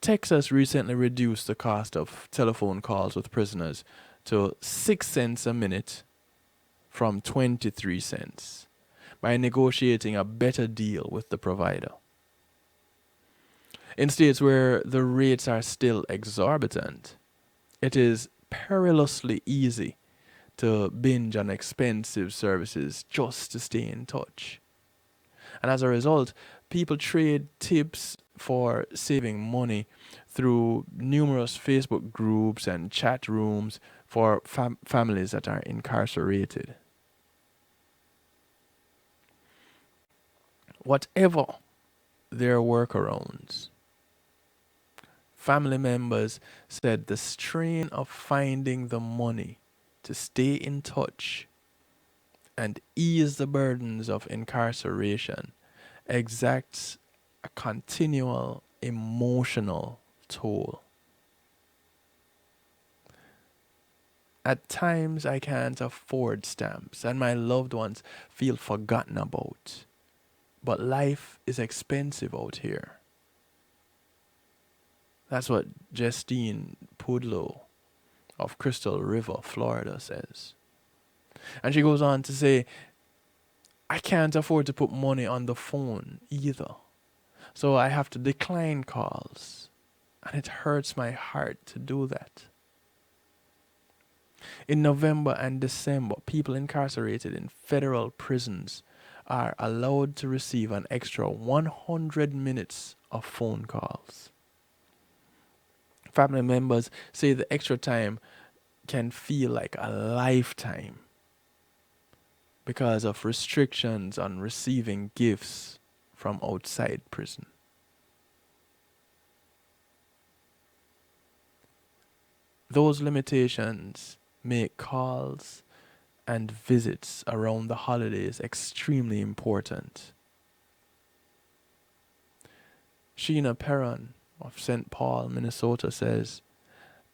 Texas recently reduced the cost of telephone calls with prisoners to 6 cents a minute from 23 cents by negotiating a better deal with the provider. In states where the rates are still exorbitant, it is perilously easy to binge on expensive services just to stay in touch. And as a result, people trade tips for saving money through numerous Facebook groups and chat rooms for families that are incarcerated. Whatever their workarounds, family members said the strain of finding the money to stay in touch and ease the burdens of incarceration exacts a continual emotional toll. At times I can't afford stamps and my loved ones feel forgotten about. But life is expensive out here. That's what Justine Pudlow of Crystal River, Florida says. And she goes on to say, I can't afford to put money on the phone either. So I have to decline calls. And it hurts my heart to do that. In November and December, people incarcerated in federal prisons are allowed to receive an extra 100 minutes of phone calls. Family members say the extra time can feel like a lifetime because of restrictions on receiving gifts from outside prison. Those limitations make calls and visits around the holidays extremely important. Sheena Perron of St. Paul, Minnesota says,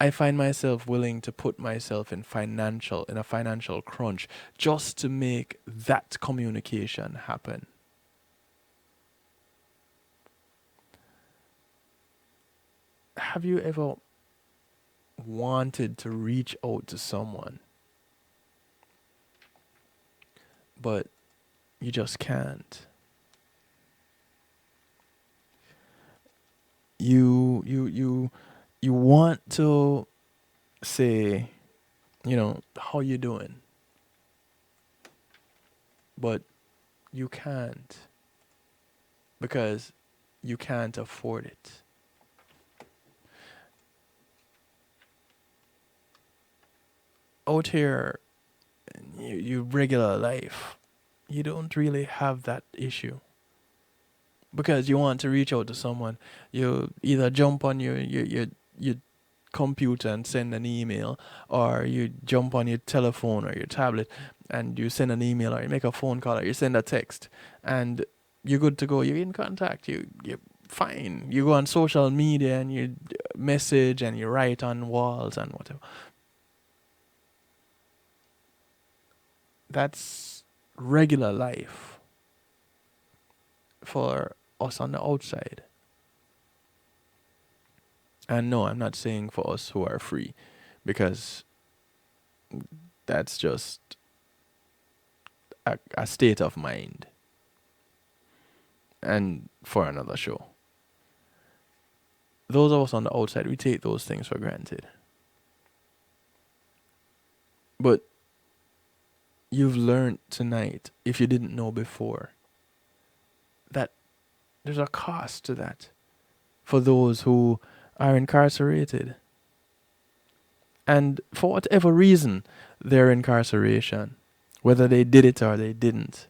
I find myself willing to put myself in a financial crunch just to make that communication happen. Have you ever wanted to reach out to someone, but you just can't? You want to say, how you doing? But you can't because you can't afford it. Out here, you regular life, you don't really have that issue. Because you want to reach out to someone, you either jump on your computer and send an email, or you jump on your telephone or your tablet and you send an email, or you make a phone call, or you send a text, and you're good to go. You're in contact. You're fine. You go on social media and you message and you write on walls and whatever. That's regular life for us on the outside. And no, I'm not saying for us who are free, because that's just a state of mind. And for another show. Those of us on the outside, we take those things for granted. But you've learned tonight, if you didn't know before, that there's a cost to that for those who are incarcerated. And for whatever reason, their incarceration, whether they did it or they didn't,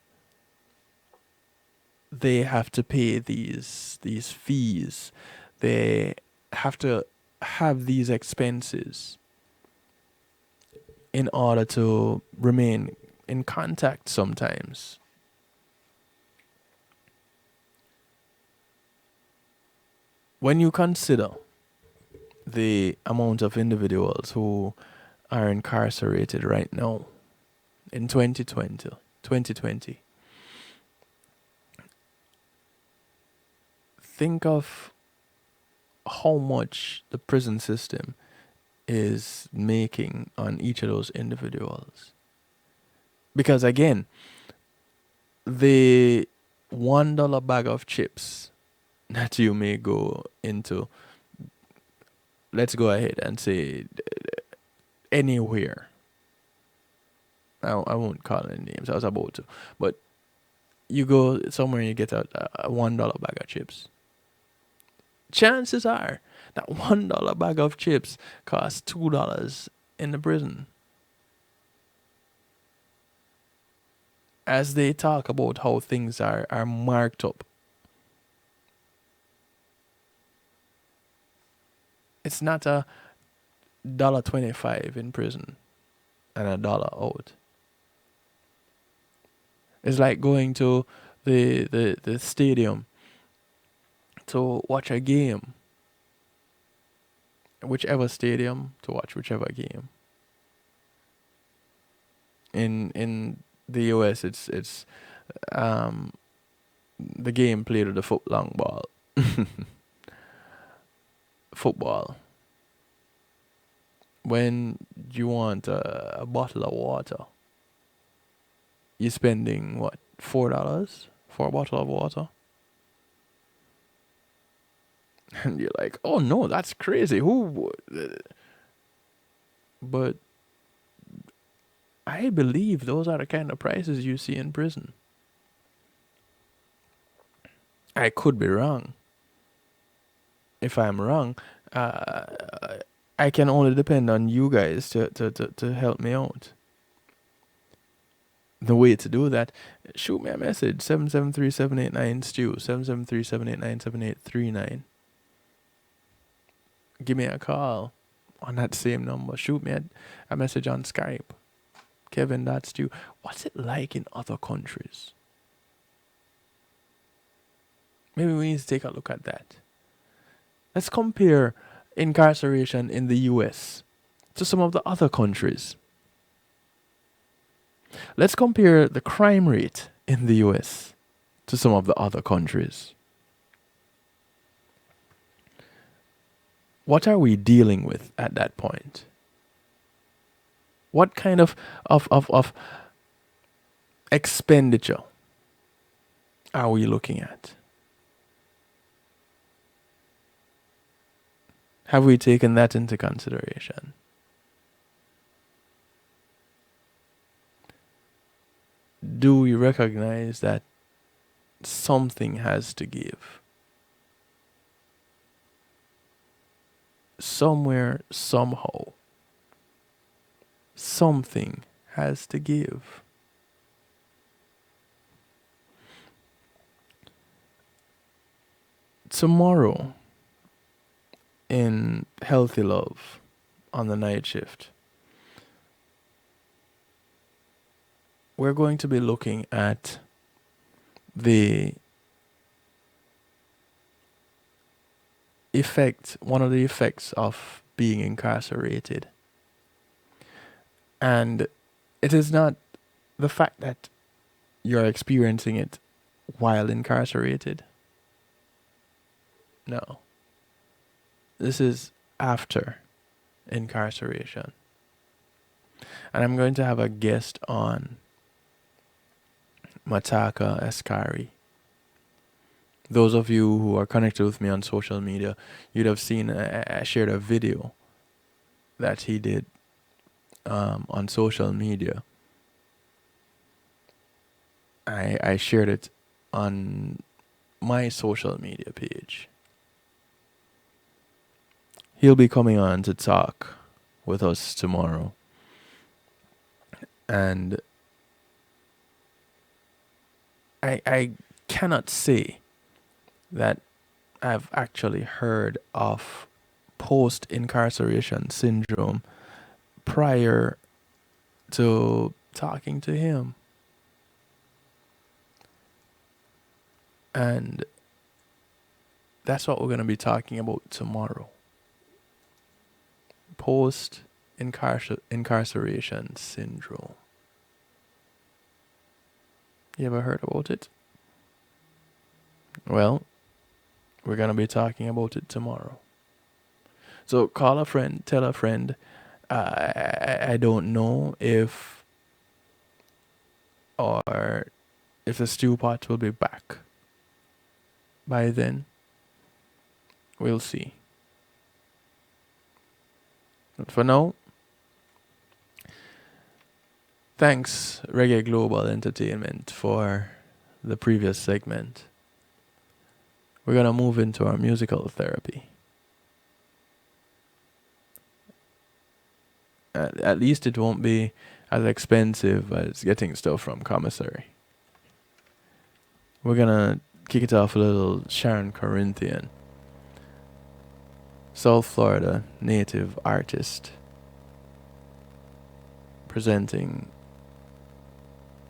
they have to pay these fees. They have to have these expenses in order to remain in contact sometimes. When you consider the amount of individuals who are incarcerated right now in 2020, think of how much the prison system is making on each of those individuals. Because again, the $1 bag of chips that you may go into, let's go ahead and say anywhere. I won't call any names, I was about to. But you go somewhere and you get a $1 bag of chips. Chances are that $1 bag of chips costs $2 in the prison. As they talk about how things are marked up, it's not a $1.25 in prison and $1 out. It's like going to the stadium to watch a game. Whichever stadium, to watch whichever game. In the US, it's the game played with the long ball. Football. When you want a bottle of water, you're spending what, $4 for a bottle of water? And you're like, oh no, that's crazy. Who would? But I believe those are the kind of prices you see in prison. I could be wrong. If I'm wrong, I can only depend on you guys to help me out. The way to do that, shoot me a message, 773-789-STEW, 773-789-7839. Give me a call on that same number. Shoot me a message on Skype. Kevin.stew. What's it like in other countries? Maybe we need to take a look at that. Let's compare incarceration in the US to some of the other countries. Let's compare the crime rate in the US to some of the other countries. What are we dealing with at that point? What kind of expenditure are we looking at? Have we taken that into consideration? Do we recognize that something has to give? Somewhere, somehow, something has to give. Tomorrow, in healthy love on the night shift. We're going to be looking at the one of the effects of being incarcerated. And it is not the fact that you're experiencing it while incarcerated. No. This is after incarceration. And I'm going to have a guest on, Mataka Eskari. Those of you who are connected with me on social media, you'd have seen I shared a video that he did on social media. I shared it on my social media page. He'll be coming on to talk with us tomorrow. And I cannot say that I've actually heard of post-incarceration syndrome prior to talking to him. And that's what we're going to be talking about tomorrow. Post-incarceration syndrome. You ever heard about it? Well, we're going to be talking about it tomorrow. So call a friend, tell a friend. I don't know if the stew pot will be back by then. We'll see. But for now, thanks Reggae Global Entertainment for the previous segment. We're going to move into our musical therapy. At least it won't be as expensive as getting stuff from commissary. We're going to kick it off a little Sharon Corinthian, South Florida native artist, presenting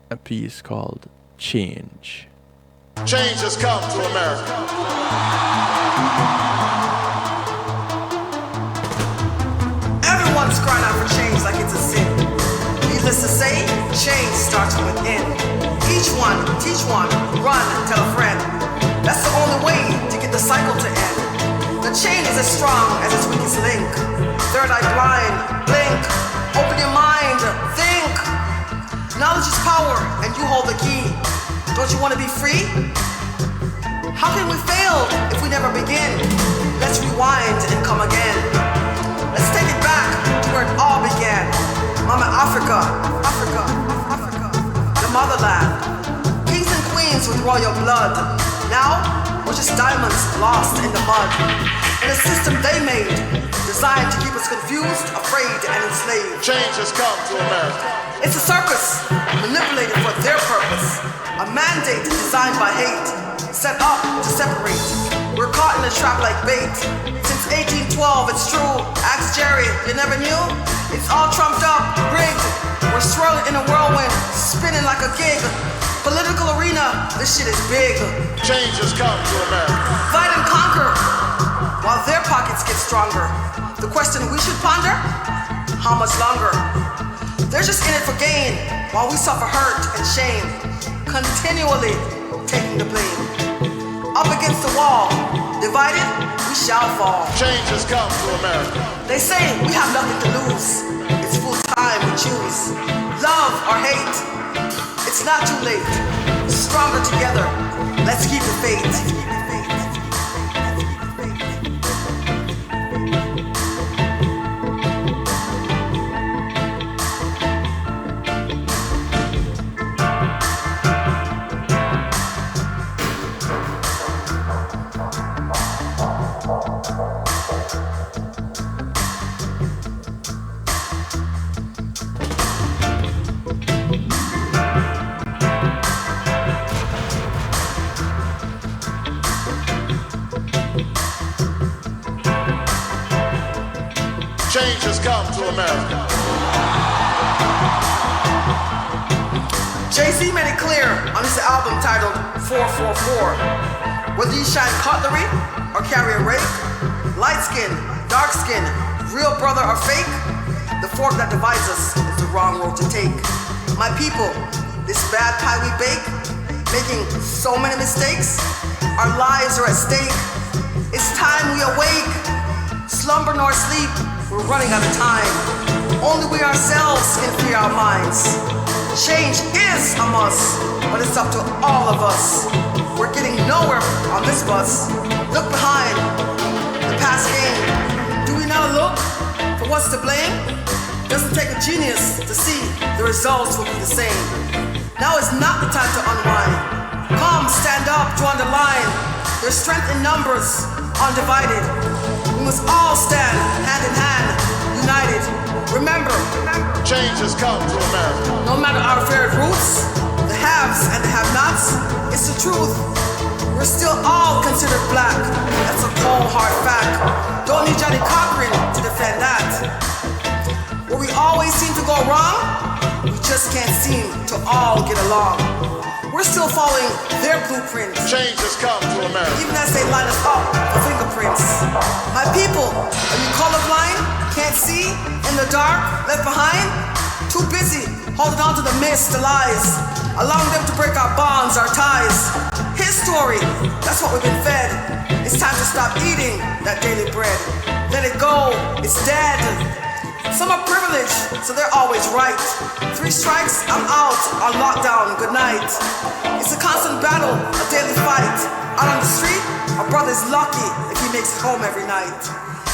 a piece called Change. Change has come to America. Everyone's crying out for change like it's a sin. Needless to say, change starts from within. Each one, teach one, run, tell a friend. That's the only way to get the cycle to end. The chain is as strong as its weakest link. Third eye blind, blink, open your mind, think. Knowledge is power, and you hold the key. Don't you want to be free? How can we fail if we never begin? Let's rewind and come again. Let's take it back to where it all began. Mama Africa, Africa, Africa, the motherland. Kings and queens with royal blood. Now, we're just diamonds lost in the mud. In a system they made, designed to keep us confused, afraid, and enslaved. Change has come to America. It's a circus, manipulated for their purpose. A mandate designed by hate, set up to separate. We're caught in a trap like bait. Since 1812, it's true. Ask Jerry, you never knew? It's all trumped up, rigged. We're swirling in a whirlwind, spinning like a gig. Political arena, this shit is big. Change has come to America. Divide and conquer, while their pockets get stronger. The question we should ponder, how much longer? They're just in it for gain, while we suffer hurt and shame. Continually taking the blame. Up against the wall, divided, we shall fall. Change has come to America. They say we have nothing to lose. It's full time we choose. Love or hate, it's not too late. Stronger together, let's keep the faith. Change has come to America. Jay-Z made it clear on his album titled 444. Whether you shine cutlery or carry a rake, light skin, dark skin, real brother or fake, the fork that divides us is the wrong road to take. My people, this bad pie we bake, making so many mistakes, our lives are at stake. It's time we awake. Slumber nor sleep, we're running out of time. Only we ourselves can free our minds. Change is a must, but it's up to all of us. We're getting nowhere on this bus. Look behind, the past game. Do we not look for what's to blame? Doesn't take a genius to see the results will be the same. Now is not the time to unwind. Come, stand up, join the line. There's strength in numbers, undivided. We must all stand hand in hand, united. Remember, change has come to America. No matter our favorite roots, the haves and the have-nots, it's the truth. We're still all considered black. That's a cold, hard fact. Don't need Johnny Cochran to defend that. Where we always seem to go wrong, we just can't seem to all get along. We're still following their blueprints. Change has come to America. Even as they line us up for fingerprints. My people, are you colorblind? Can't see? In the dark? Left behind? Too busy holding on to the mist, the lies. Allowing them to break our bonds, our ties. His story, that's what we've been fed. It's time to stop eating that daily bread. Let it go, it's dead. Some are privileged, so they're always right. 3 strikes, I'm out, on lockdown, good night. It's a constant battle, a daily fight. Out on the street, a brother's lucky if he makes it home every night.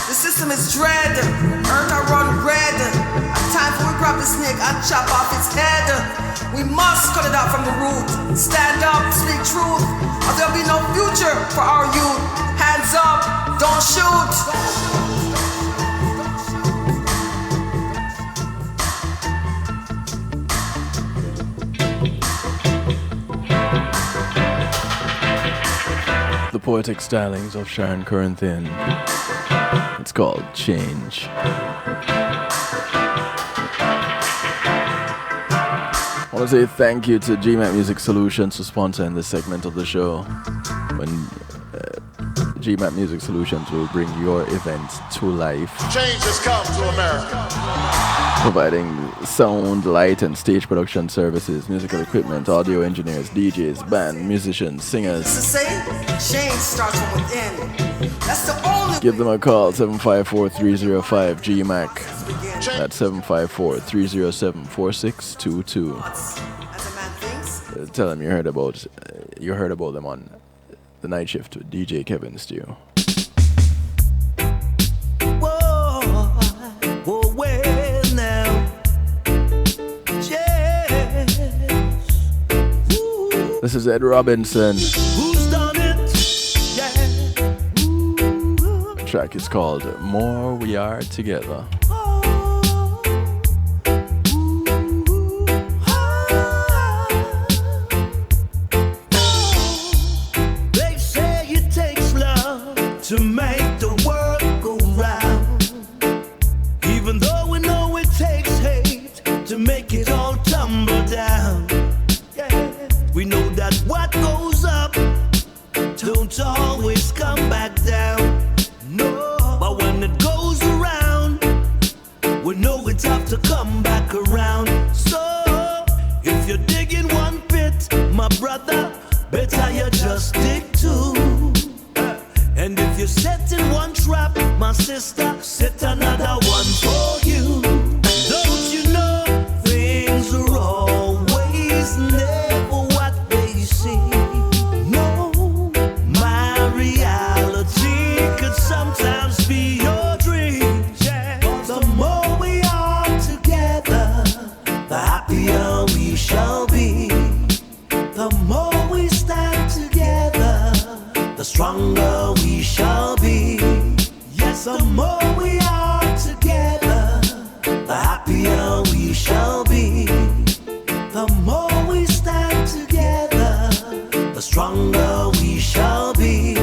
The system is dread, earth I run red. Time for we grab the snake and chop off its head. We must cut it out from the root. Stand up, speak truth, or there'll be no future for our youth. Hands up, don't shoot. The poetic stylings of Sharon Corinthian. It's called Change. I want to say thank you to GMAT Music Solutions for sponsoring this segment of the show. When GMAT Music Solutions will bring your events to life. Change has come to America. Providing sound, light, and stage production services, musical equipment, audio engineers, DJs, band, musicians, singers. To say, change starts from within. That's the only. Give them a call, 754-305 GMAC. That's 754-307-4622. Tell them you heard about them on the night shift with DJ Kevin Stew. This is Ed Robinson. Who's done it? Yeah. The track is called More We Are Together. They say it takes love to make the world go round. Even though we know it takes hate to make it all tumble down. We know that what goes up don't always come back down. No, but when it goes around, we know it's have to come back around. So, if you're digging one pit, my brother, better you just dig two. And if you're setting one trap, my sister, set another one for you. Don't you know things are always never sometimes be your dream. The more we are together, the happier we shall be. The more we stand together, the stronger we shall be. Yes, the more we are together, the happier we shall be. The more we stand together, the stronger we shall be.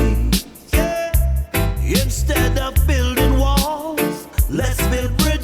Instead of building walls, let's build bridges.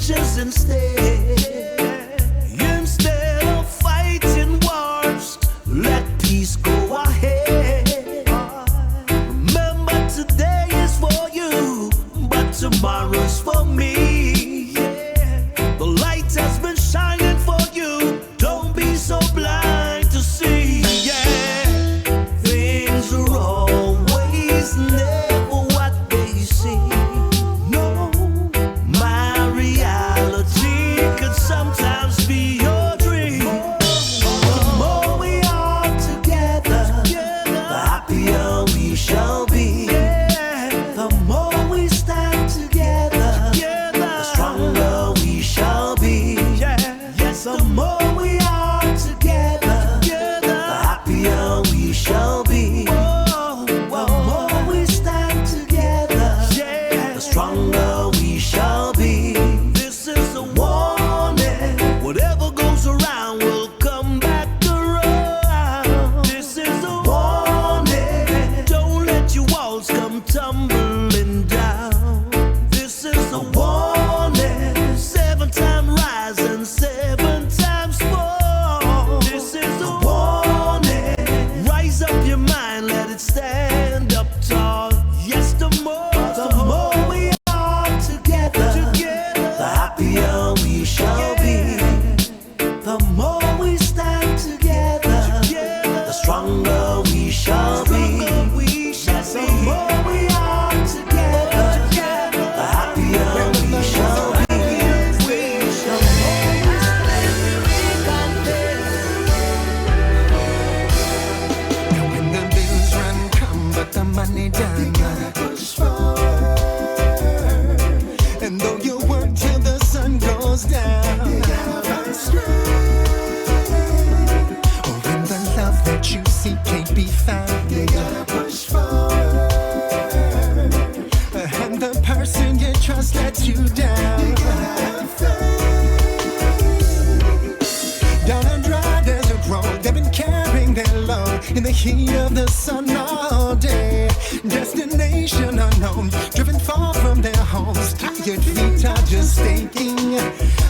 stand up tall. Yes, the more we are together, the happier we shall be. The more we stand together, the stronger we shall be. Yes, the more we are together, the happier we shall be. The money down, push forward. And though you work till the sun goes down, you gotta find strength. Or when the love that you seek can't be found, you gotta push forward. And the person you trust lets you down, you gotta have faith. Down a dry desert road, they've been carrying their load in the heat of the sun all day. Destination unknown, driven far from their homes. Tired feet are just aching.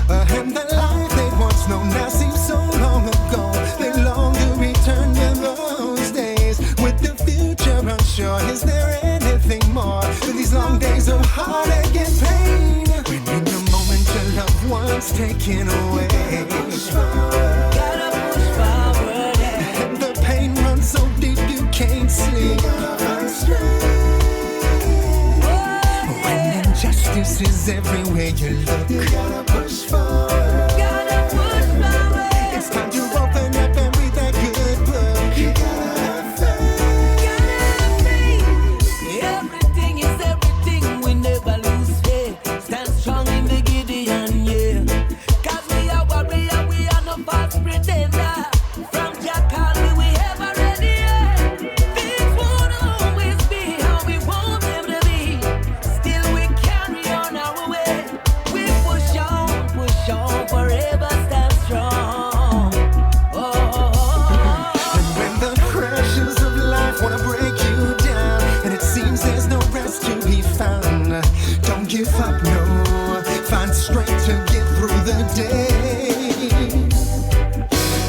And the life they once known now seems so long ago. They long to return to those days. With the future unsure, is there anything more than these long days of heartache and pain? When in the moment your loved one's taken away, gotta push forward, yeah. And the pain runs so deep you can't sleep. When injustice is everywhere you look, you gotta push forward. It's time to open up and read that good book. You gotta have faith. Everything is everything, we never lose faith. Stand strong in the Gideon, yeah. Cause we are warrior, we are no false pretender. From Jackal, we ever ready, yeah. Things won't always be how we want them to be. Still we carry on our way. We push on, forever stand strong. And when the pressures of life wanna break you down, and it seems there's no rest to be found, don't give up, no. Find strength to get through the day.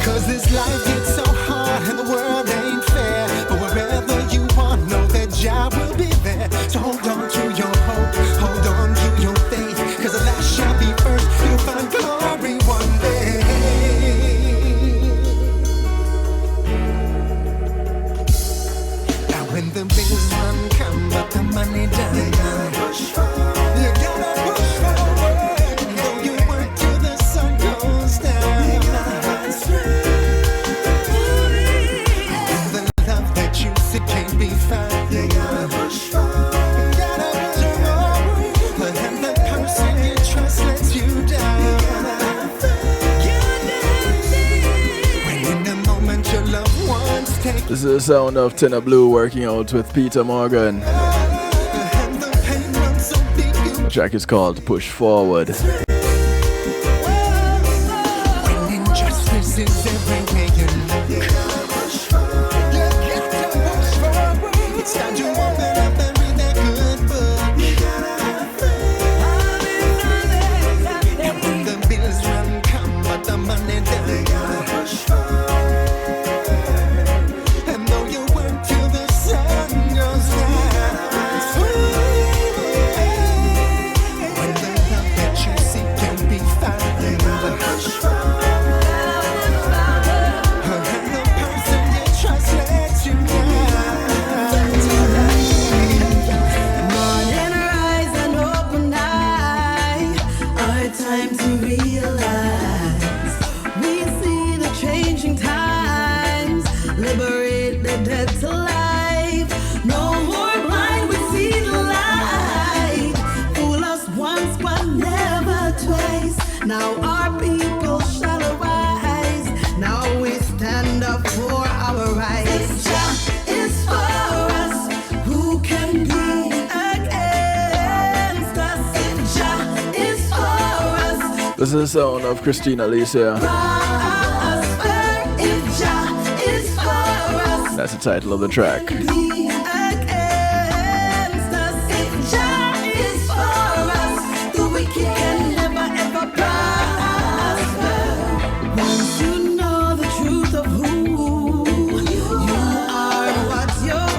Cause this life gets so hard and the world ain't fair. But wherever you are, know that Jah will be there. So hold on to your hope, hold on to your faith. Cause the last shall be first, you'll find glory one day. Now when the bills run, come, but the money doesn't. You gotta push forward. You gotta push forward. Though you work till the sun goes down, you gotta find strength. And the love that you seek can't be found, you gotta push forward. You gotta push forward. And the person you trust lets you down, you gotta have faith. When in the moment your loved ones take. This is the sound of Tenor Blue working out with Peter Morgan. The track is called Push Forward. When injustice is everywhere you look, you gotta push forward. You gotta push forward. It's time to open up and read that good book. You gotta have faith. And when the bills run, come, but the money doesn't. You gotta push forward. And though you work till the sun goes down, when the love that you seek can be found, you gotta push forward. And the person you trust lets you down. Morning rise and open eye, our time to realize. We see the changing times, liberate the dead to life. No more blind, we see the light. Fool us once, but never twice. Now our people shall arise. Now we stand up for our rights. If Jah is for us, who can be against us? If Jah is for us, This is the sound of Christina Alicia. prosper. If Jah is for us, That's the title of the track. be against us. If Jah is for us, the wicked can never ever prosper. Once you know the truth of who you are, what your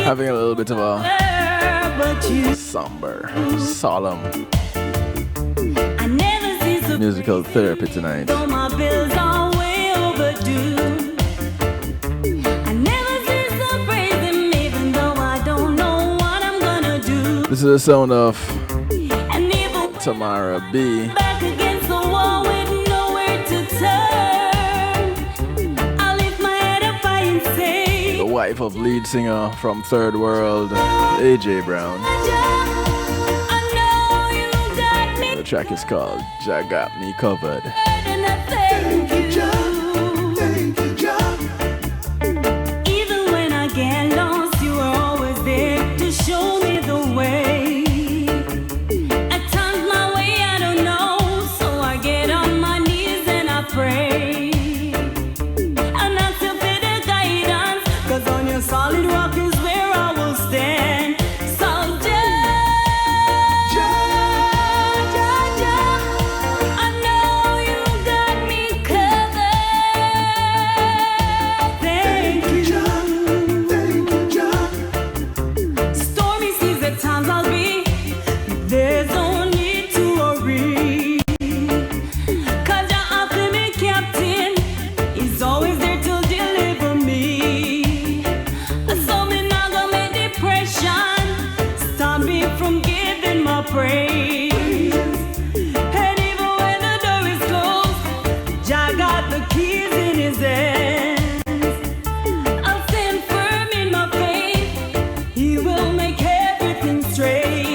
Having a little bit of a somber, solemn musical therapy tonight. This is the sound of Tamara B. The wife of lead singer from Third World, AJ Brown. The track is called "Jah Got Me Covered." Even when I get lost, you are always there to show me the way. At times my way I don't know, so I get on my knees and I pray. And I still feel the guidance, 'cause on your solid rock is where I will stand. So I know you got me covered. Thank you. Stormy seas at times I'll be, there's no need to worry. 'Cause you're ultimate captain, he's always there to deliver me. So me not gonna make depression stop me from giving my praise. And even when the door is closed, Jah got the keys in his hands. I'll stand firm in my faith, he will make everything straight.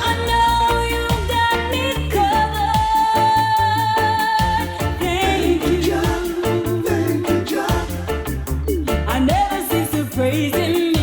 I know you got me covered. Thank you. I never cease to praise him.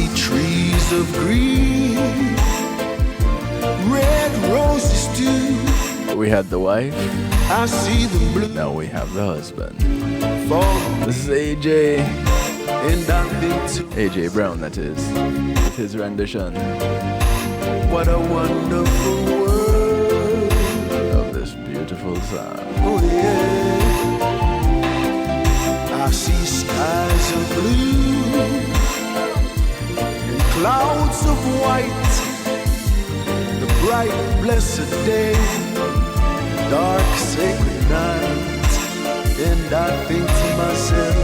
see trees of green, red roses too. We had the wife. I see the blue. Now we have the husband. Fall. This is AJ. And I think too. AJ Brown, that is. With his rendition. What a wonderful world. Of this beautiful song. Oh yeah. I see skies of blue and clouds of white. The bright, blessed day, dark, sacred night. And I think to myself,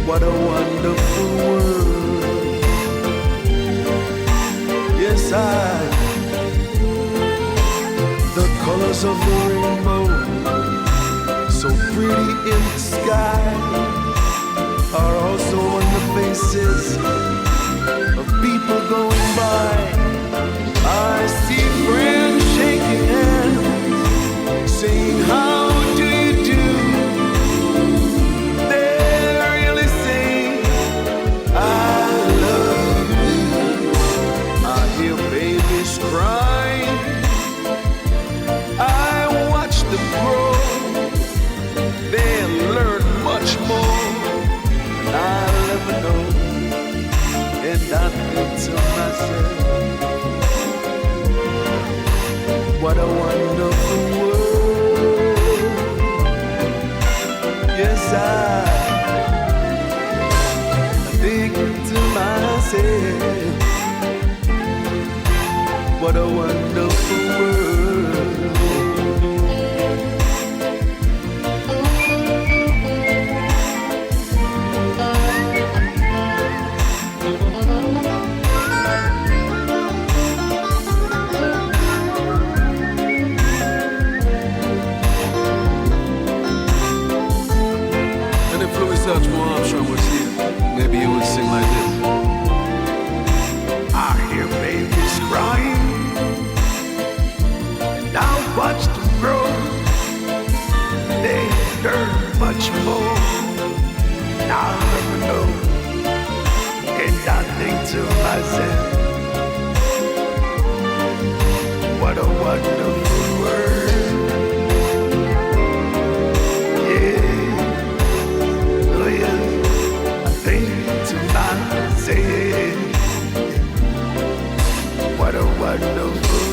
what a wonderful world. Yes, the colors of the rainbow, so pretty in the sky, are also on the faces of people going by. I see friends shaking hands, saying, how do you do? They're really saying, I love you. I hear babies crying, I watch them grow. They'll learn much more than I'll ever know. And I think to myself, what a wonderful world. Yes, I think to myself, what a wonderful world. Search more, I'm sure we'll see it. Maybe you would sing like this. I hear babies crying, and I'll watch them grow. They learn much more, and I'll never know. And I think to myself, what a wonderful world. What a wonderful world.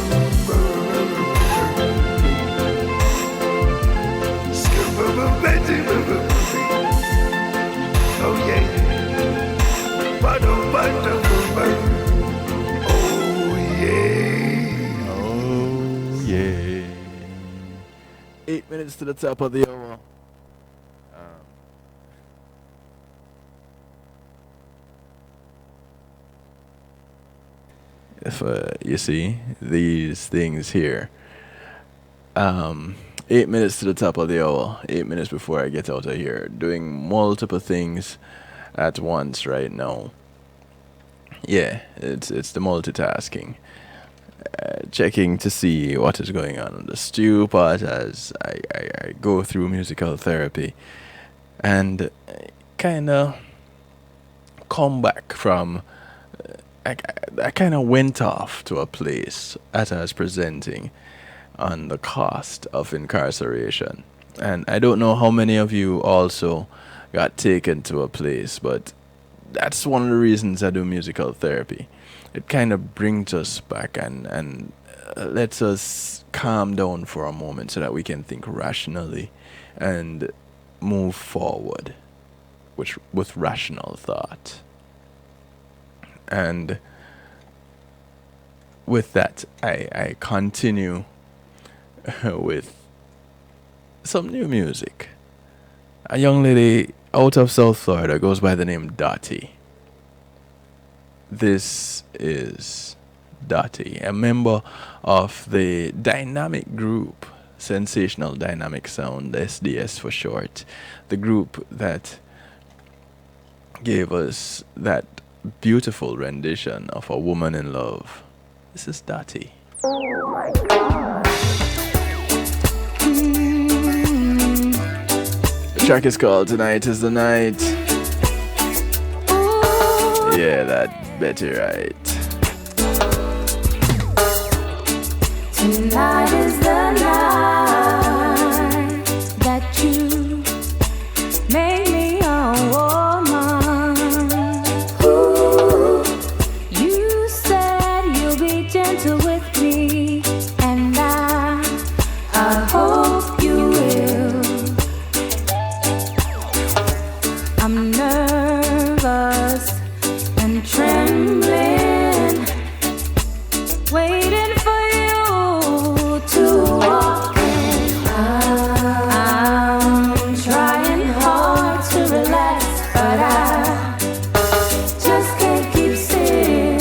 Oh yeah. What a wonderful world. Oh yeah. Oh yeah. 8 minutes to the top of the hour. If you see these things here, 8 minutes to the top of the hour, 8 minutes before I get out of here, doing multiple things at once right now. Yeah, it's the multitasking. Checking to see what is going on the stew part as I go through musical therapy, and kind of come back from. I kind of went off to a place as I was presenting on the cost of incarceration. And I don't know how many of you also got taken to a place, but that's one of the reasons I do musical therapy. It kind of brings us back and lets us calm down for a moment so that we can think rationally and move forward with rational thought. And with that, I continue with some new music. A young lady out of South Florida goes by the name Dottie. This is Dottie, a member of the dynamic group, Sensational Dynamic Sound, SDS for short. The group that gave us that beautiful rendition of A Woman in Love. This is Dottie. Oh my God. The track is called Tonight is the Night. Yeah, that Betty right. Tonight is the night that you made me a woman. Ooh, you said you'll be gentle with me, and I hope you will. I'm nervous and trembling, waiting for you to walk in. I'm trying hard to relax, but I just can't keep still.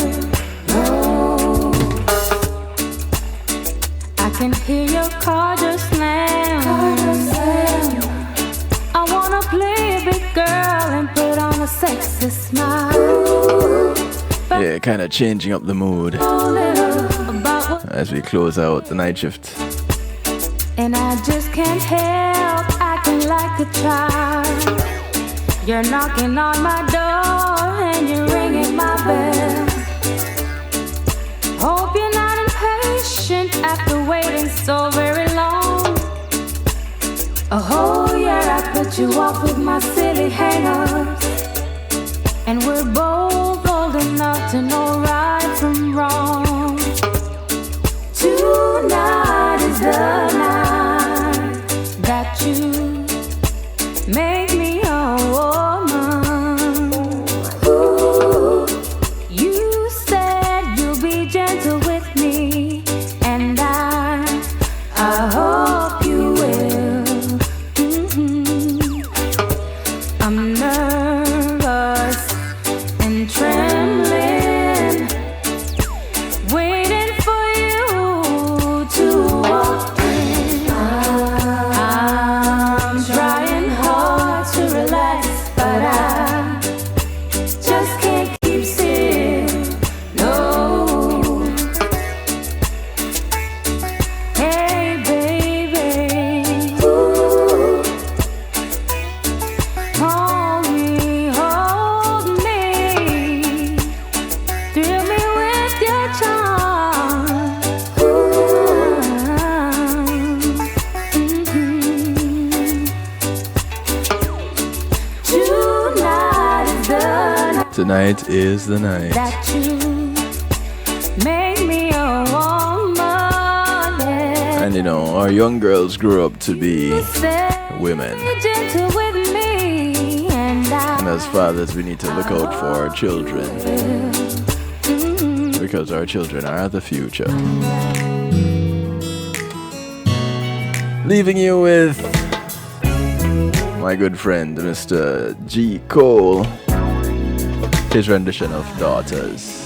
No, I can hear your car just slam. I wanna play a big girl and put on a sexy smile. Yeah, kind of changing up the mood as we close out the night shift. And I just can't help acting like a child. You're knocking on my door and you're ringing my bell. Hope you're not impatient after waiting so very long. A whole year I put you off with my silly hang-ups, and we're both old enough to know right from wrong. Tonight is the night that you make me a woman. Ooh, you said you'll be gentle with me, and I hope you will. I'm nervous and trembling, waiting for you to walk in. I'm trying hard to relax, but I just can't keep still. No. Hey, baby. Ooh. Hold me, thrill me with your charm. Tonight is the night Tonight is the night that you make me a woman. Yeah. And you know, our young girls grew up to be women. Gentle with me, and And as fathers, we need to look out for our children, because our children are the future. Leaving you with my good friend, Mr. G. Cole, his rendition of Daughters.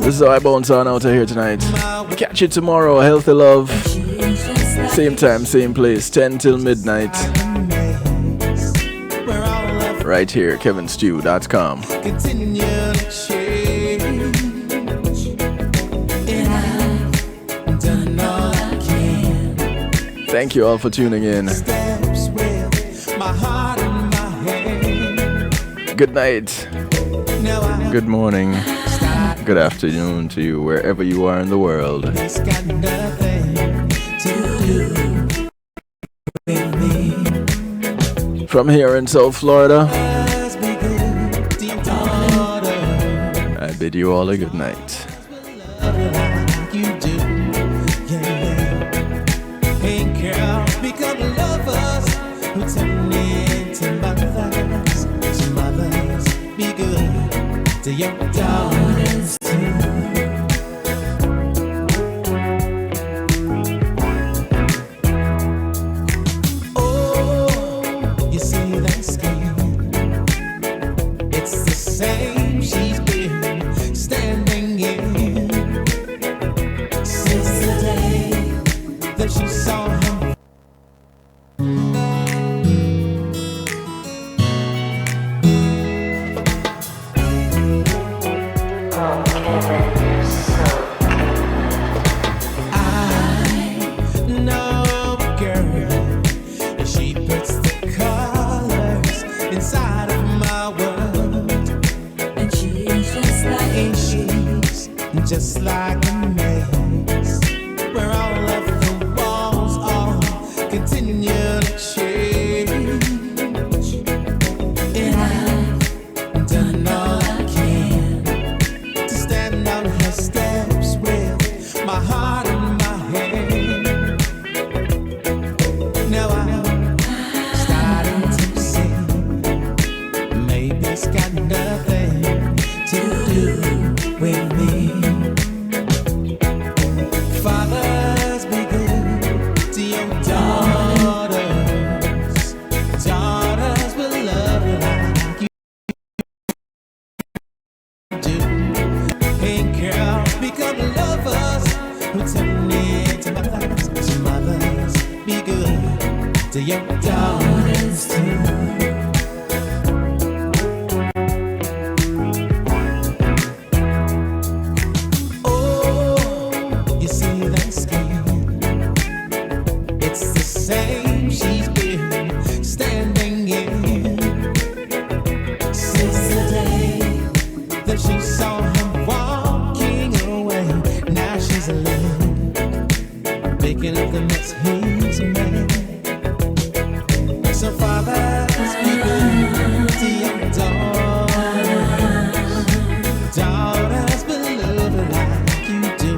This is how I bounce on out of here tonight. Catch you tomorrow, healthy love. Same time, same place, 10 till midnight. Right here, kevinstew.com. Thank you all for tuning in. Good night. Good morning. Good afternoon to you, wherever you are in the world. From here in South Florida, I bid you all a good night. To your daughters too. Oh, you see that skin? It's the same she's been standing in since the day that she saw him. to your daughters too. Oh, you see that skin? It's the same she's been standing in since the day that she saw him walking away. Now she's alone, picking up the mess he's made. So fathers, be good to your daughters. Daughters, be love like you do.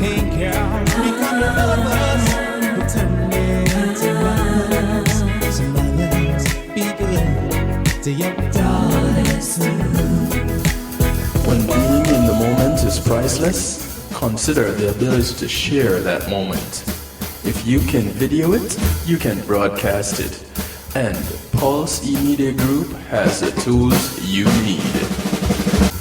Hey girl, become your lovers, who turn into mothers. So mothers, be good to your daughters too. When being in the moment is priceless, consider the ability to share that moment. If you can video it, you can broadcast it. And Pulse E-Media Group has the tools you need.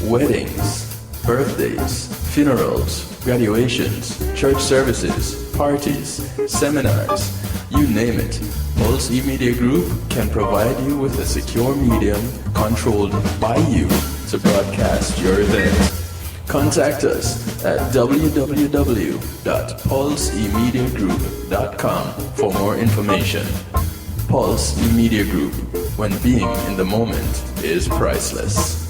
Weddings, birthdays, funerals, graduations, church services, parties, seminars, you name it. Pulse E-Media Group can provide you with a secure medium controlled by you to broadcast your event. Contact us at www.pulsemediagroup.com for more information. Pulse E-Media Group, when being in the moment is priceless.